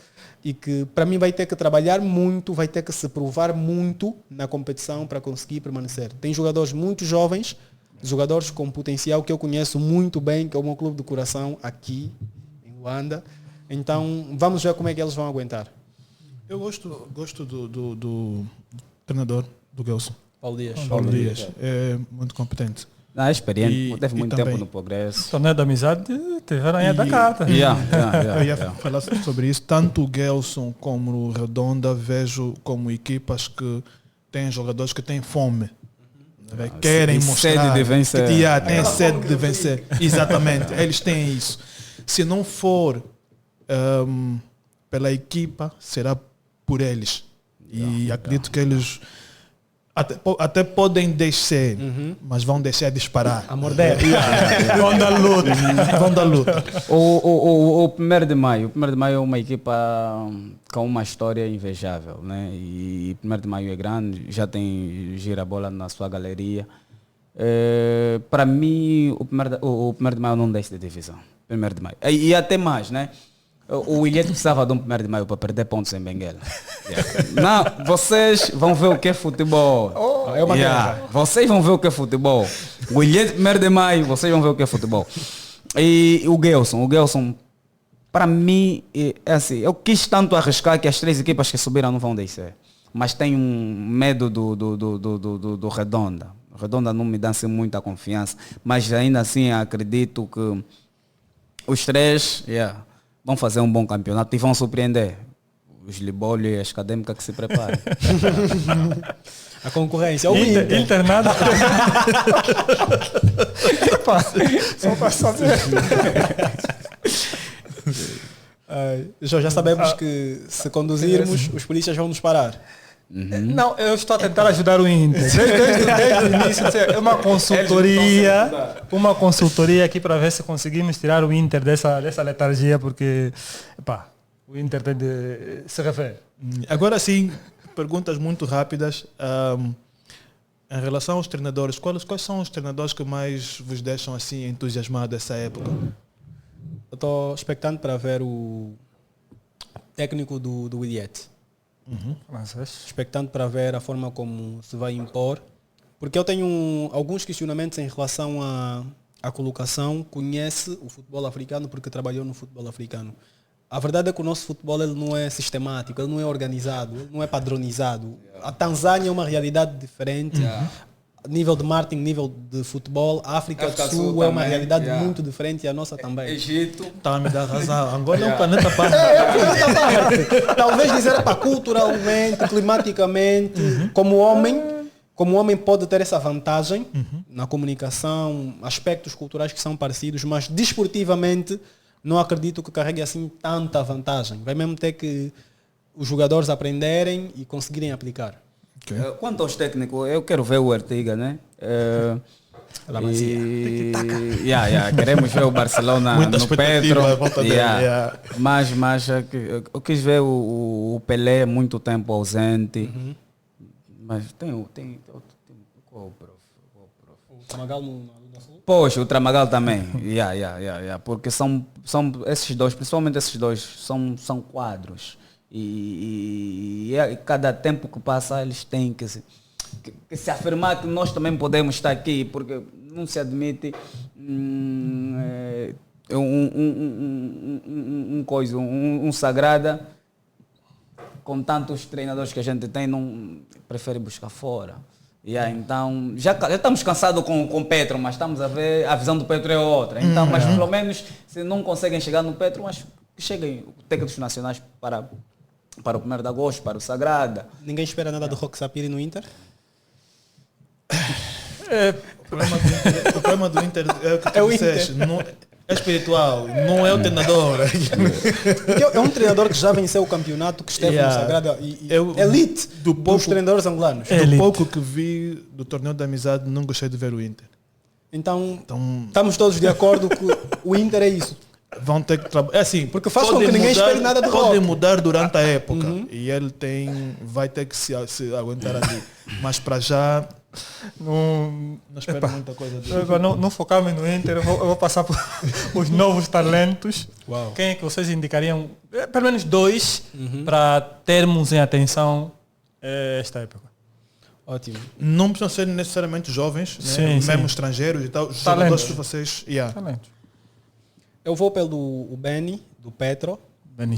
e que para mim vai ter que trabalhar muito, vai ter que se provar muito na competição para conseguir permanecer. Tem jogadores muito jovens, jogadores com potencial que eu conheço muito bem, que é o meu clube de coração aqui em Luanda. Então vamos ver como é que eles vão aguentar. Eu gosto do treinador do Gelson. Paulo Dias. Paulo Dias. É muito competente. É experiente, teve muito também, tempo no Progresso. Torneio da amizade, teve a rainha da carta. Eu ia falar sobre isso. Tanto o Gelson como o Redonda vejo como equipas que têm jogadores que têm fome. Querem mostrar sede de vencer. Que têm sede de vencer. Exatamente, eles têm isso. Se não for pela equipa, será por eles. E acredito que eles até podem descer, mas vão deixar de disparar. A morder. Vão dar luta. Vão dar luta. O 1º de maio. O 1º de maio é uma equipa com uma história invejável, né? E o 1º de maio é grande, já tem girabola na sua galeria. Para mim, o 1º de maio não desce de divisão. 1º de maio. E até mais, né? O Williet precisava de um 1º de maio para perder pontos em Benguela. Não, vocês vão ver o que é futebol. Vocês vão ver o que é futebol. O Williet 1º de maio, vocês vão ver o que é futebol. E o Gelson, para mim, é assim, eu quis tanto arriscar que as 3 equipas que subiram não vão descer. Mas tenho um medo do Redonda. O Redonda não me dá assim muita confiança. Mas ainda assim acredito que os 3... vão fazer um bom campeonato e vão surpreender os Libolho e as Académicas que se preparem. A concorrência, o Internado. Só para saber. Já sabemos que se conduzirmos, os polícias vão nos parar. Não, eu estou a tentar ajudar o Inter. Desde o início, é uma consultoria aqui para ver se conseguimos tirar o Inter dessa letargia, porque epá, o Inter tem de se rever. Agora sim, perguntas muito rápidas. Em relação aos treinadores, quais são os treinadores que mais vos deixam assim entusiasmados dessa época? Eu estou expectante para ver o técnico do Williet. Expectante para ver a forma como se vai impor. Porque eu tenho alguns questionamentos em relação à colocação. Conhece o futebol africano porque trabalhou no futebol africano. A verdade é que o nosso futebol ele não é sistemático, ele não é organizado, ele não é padronizado. A Tanzânia é uma realidade diferente. Nível de marketing, nível de futebol. A África do Sul é uma realidade muito diferente e a nossa também. Egito. Está a me dar razão. Angola é um planeta parte. Talvez dizer para culturalmente, climaticamente, como homem pode ter essa vantagem na comunicação, aspectos culturais que são parecidos, mas desportivamente não acredito que carregue assim tanta vantagem. Vai mesmo ter que os jogadores aprenderem e conseguirem aplicar. Okay. Quanto aos técnicos, eu quero ver o Artiga, né? Queremos ver o Barcelona no Petro. Mas eu quis ver o Pelé muito tempo ausente. Mas tem qual o prof? O Tramagal no Poxa, o Tramagal também. Porque são esses dois, principalmente esses dois, são quadros. E cada tempo que passa eles têm que se afirmar que nós também podemos estar aqui, porque não se admite um Sagrada com tantos treinadores que a gente tem, não prefere buscar fora. Então já estamos cansados com o Petro, mas estamos a ver a visão do Petro é outra. Então, mas pelo menos se não conseguem chegar no Petro, mas que cheguem técnicos nacionais para o 1º de agosto, para o Sagrada. Ninguém espera nada do Roque Sapiri no Inter? O problema do Inter é o que tu disseste. É espiritual, não é o treinador. É um treinador que já venceu o campeonato, que esteve no Sagrada e elite dos treinadores angolanos. Do pouco que vi do torneio da amizade, não gostei de ver o Inter. Então estamos todos de acordo que o Inter é isso. Vão ter que trabalhar. É assim, porque faz com que ninguém espere nada do Roque. Pode mudar durante a época. E ele vai ter que se aguentar ali. Mas para já não espero muita coisa dele. Não focar-me no Inter, eu vou passar por os novos talentos. Uau. Quem é que vocês indicariam? Pelo menos 2 para termos em atenção esta época. Ótimo. Não precisam ser necessariamente jovens, né? Mesmo estrangeiros e tal. Os talentos que vocês. Talentos. Eu vou pelo Benny, do Petro. Benny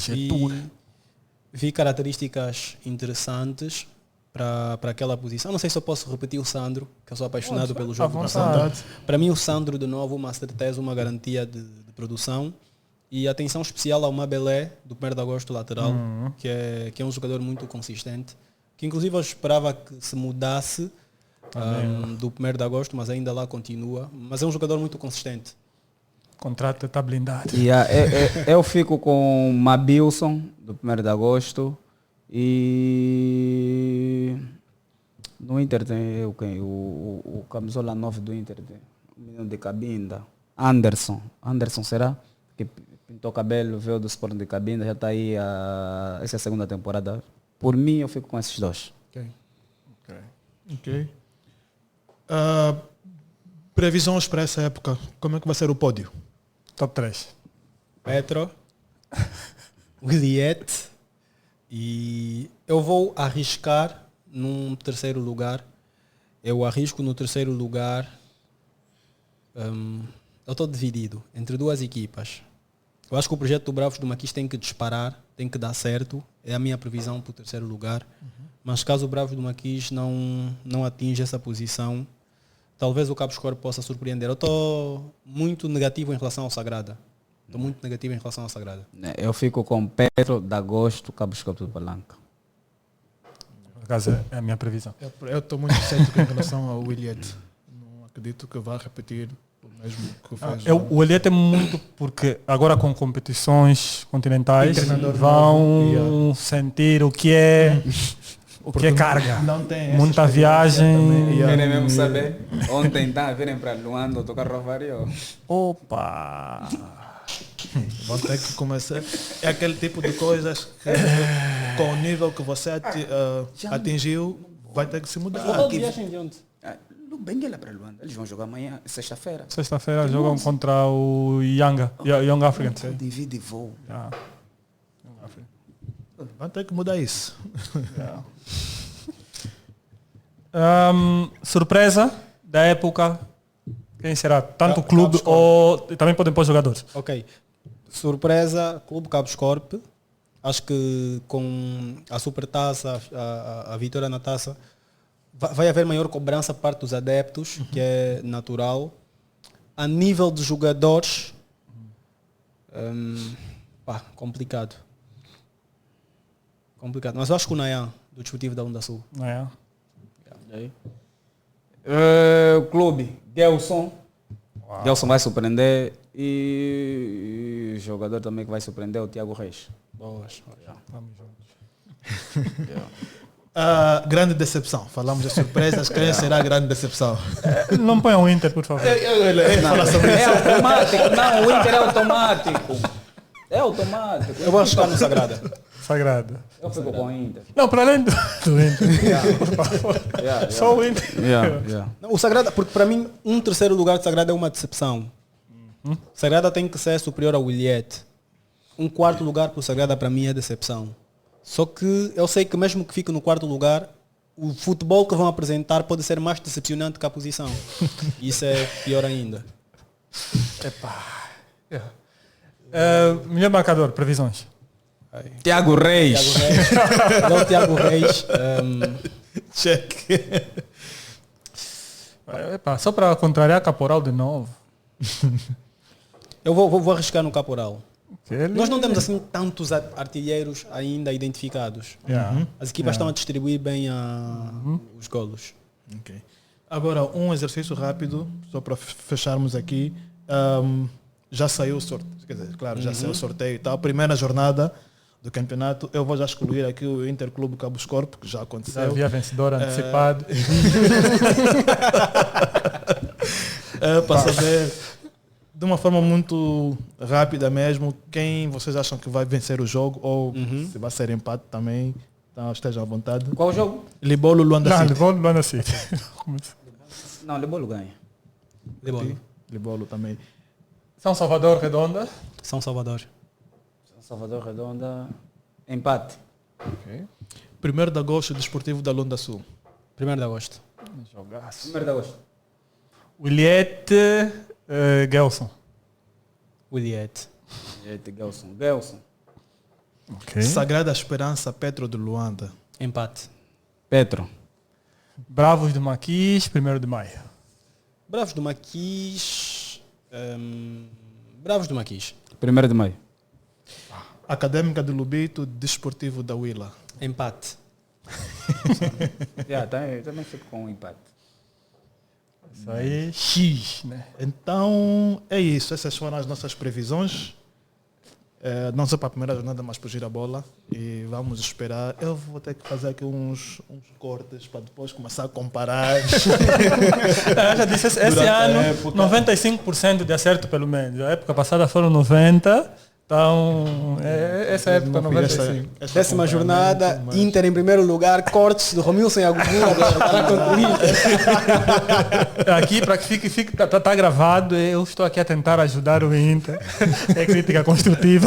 vi características interessantes para aquela posição. Não sei se eu posso repetir o Sandro, que eu sou apaixonado pelo jogo do Sandro. Para mim o Sandro, de novo, uma certeza, uma garantia de produção. E atenção especial ao Mabelé, do 1º de agosto, lateral, que é um jogador muito consistente. Que inclusive eu esperava que se mudasse do 1º de agosto, mas ainda lá continua. Mas é um jogador muito consistente. O contrato está blindado. Eu fico com Mabilson, do 1º de agosto. E no Inter tem o camisola 9 do Inter, o menino de Cabinda, Anderson será? Que pintou cabelo, veio do Sporting de Cabinda, já está aí, essa é a 2ª temporada. Por mim, eu fico com esses 2. Ok. Previsões para essa época, como é que vai ser o pódio? Top 3. Petro, Williet, e eu vou arriscar num 3º lugar. Eu arrisco no 3º lugar. Eu estou dividido entre 2 equipas. Eu acho que o projeto do Bravos do Maquis tem que disparar, tem que dar certo. É a minha previsão para o 3º lugar. Mas caso o Bravos do Maquis não atinja essa posição, talvez o Cabo Escuro possa surpreender. Eu estou muito negativo em relação ao Sagrada. Eu fico com Petro, de Agosto, Cabo Escuro do Palanca. Por acaso é a minha previsão. Eu estou muito cético em relação ao Williet. Não acredito que vá repetir o mesmo que fez. O Williet é muito porque agora com competições continentais vão sentir o que é O que é carga? Não tem essa Muita experiência viagem. também, yeah. Querem mesmo saber? Ontem tá virem para Luanda, o carro variou. Opa! Vão ter que começar. É aquele tipo de coisas que, com o nível que você atingiu, vai ter que se mudar. Voltou de viagem de onde? Bem lá para Luanda. Eles vão jogar amanhã, sexta-feira. Sexta-feira jogam contra o Young Africans. Divide voo. Yeah. Vão ter que mudar isso. Surpresa da época. Quem será? Tanto o Cabos clube Corp. ou também podem pôr jogadores? Ok. Surpresa, Clube Cabos Corp. Acho que com a Supertaça, a vitória na taça, vai haver maior cobrança por parte dos adeptos, que é natural. A nível de jogadores, complicado. Complicado. Mas eu acho que o Nayan, do Desportivo da Onda Sul. Não é? Clube, Gelson. Gelson vai surpreender. E o jogador também que vai surpreender é o Tiago Reis. Boas. Vamos juntos. Grande decepção. Falamos de surpresas. Quem será a grande decepção? Não ponham o Inter, por favor. Fala sobre É isso. automático. Não, o Inter é automático. É automático. Eu vou arriscar no Sagrada. Sagrado. Eu fico com o Inter. Não, para além do Inter. Por favor. Só o Inter. Não, o Sagrada, porque para mim, um terceiro lugar de Sagrada é uma decepção. Sagrada tem que ser superior ao Williette. Um quarto lugar para o Sagrada para mim é decepção. Só que eu sei que mesmo que fique no quarto lugar, o futebol que vão apresentar pode ser mais decepcionante que a posição. Isso é pior ainda. Melhor marcador, previsões. Tiago Reis. Tiago Reis. Check. Só para contrariar Caporal de novo. Eu vou arriscar no Caporal. Ele- Nós não temos assim tantos artilheiros ainda identificados. Yeah. As equipas estão a distribuir bem os golos. Ok. Agora, um exercício rápido, só para fecharmos aqui. Já saiu o sorteio, quer dizer, claro, já saiu o sorteio e tal. Primeira jornada do campeonato. Eu vou já excluir aqui o Interclube Cabos Corpo, que já aconteceu. Havia vencedor antecipado. Para saber, de uma forma muito rápida mesmo, quem vocês acham que vai vencer o jogo ou se vai ser empate também. Então estejam à vontade. Qual o jogo? Libolo Luanda Não, City. levou Luanda City. Não, Lebolo ganha. Libolo também. São Salvador, Redonda. São Salvador. Salvador Redonda, empate. 1º de agosto, Desportivo da Luanda Sul. 1º de agosto. Jogaço. 1º de agosto. Williette, Gelson. Williette. Gelson. Ok. Sagrada Esperança, Petro de Luanda. Empate. Petro. Bravos do Maquis, 1º de maio. Bravos do Maquis. Bravos do Maquis. 1º de maio. Académica de Lubito, Desportivo da Huila. Empate. Também fico com um empate. Isso aí, X, né? Então é isso, essas foram as nossas previsões. Não só para a primeira jornada, mas para o Girabola. E vamos esperar. Eu vou ter que fazer aqui uns cortes para depois começar a comparar. Eu já disse, esse Durante a ano, época. 95% de acerto pelo menos. A época passada foram 90%. Então, essa época, Não fiz 95%. essa 10ª comparamento, jornada, mas- Inter em primeiro lugar, cortes do Romilson e Agugu estará contra o Inter. Aqui, para que fique tá gravado, eu estou aqui a tentar ajudar o Inter. É crítica construtiva.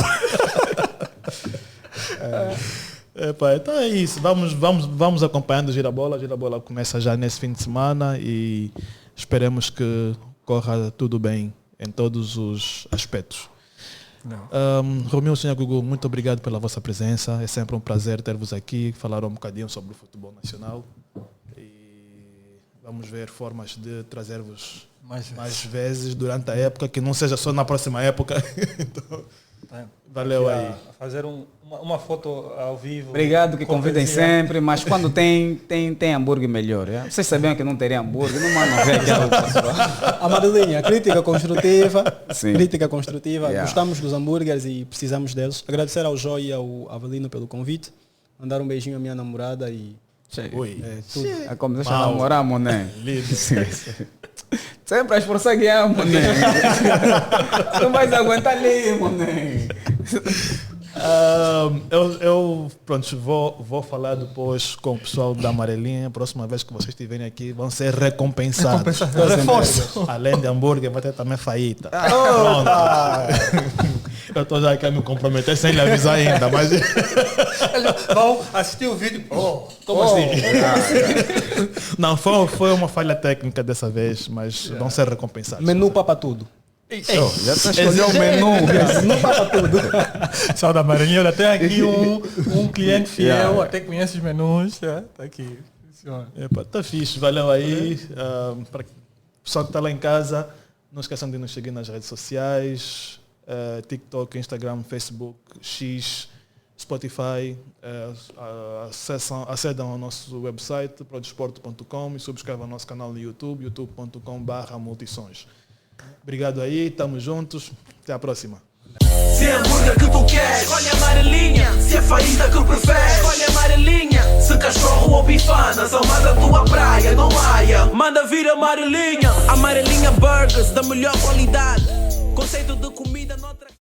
Então é isso. Vamos acompanhando o Girabola. A Girabola começa já nesse fim de semana e esperemos que corra tudo bem em todos os aspectos. Romilson e Agugu, muito obrigado pela vossa presença. É sempre um prazer ter-vos aqui, falar um bocadinho sobre o futebol nacional. E vamos ver formas de trazer-vos mais vezes durante a época, que não seja só na próxima época. Então, valeu aí. Fazer uma foto ao vivo. Obrigado que convidem Cortesia. sempre, mas quando tem hambúrguer melhor. É? Vocês sabiam que não teria hambúrguer, não mandam ver aqui ao pessoal. Amarelinha, crítica construtiva. Sim. Crítica construtiva. Yeah. Gostamos dos hambúrgueres e precisamos deles. Agradecer ao Jó e ao Avelino pelo convite. Mandar um beijinho à minha namorada e Ui. Começaste a Mal. namorar, moné. Lindo. Sempre as forças guiam, moné. Não vais aguentar ali, moné. Pronto, vou falar depois com o pessoal da Amarelinha. Próxima vez que vocês estiverem aqui, vão ser recompensados. Reforço. Além de hambúrguer, vai ter também faíta. Pronto. Eu estou já aqui a me comprometer sem lhe avisar ainda, mas Vão assistir o vídeo. como assim? Não, foi uma falha técnica dessa vez, mas vão ser recompensados. Menu para tudo. Já escolheu o menu. Menu para tudo. Pessoal da Maranhão, olha, tem aqui um cliente fiel, Yeah. até conhece os menus. Tá aqui. Funciona. Epa, tá fixe, valeu aí. Para o pessoal que está lá em casa, não esqueçam de nos seguir nas redes sociais, TikTok, Instagram, Facebook, X, Spotify. Acedam ao nosso website, prodesporto.com, e subscrevam o nosso canal no YouTube, youtube.com/multisons. Obrigado aí, estamos juntos, até a próxima. Se é hambúrguer que tu queres, escolhe a amarelinha. Se é faíta que preferes, escolhe a amarelinha. Se cachorro ou bifanas, ou mais a tua praia, não haia, manda vir a amarelinha. Amarelinha Burgers, da melhor qualidade. Conceito de comida noutra...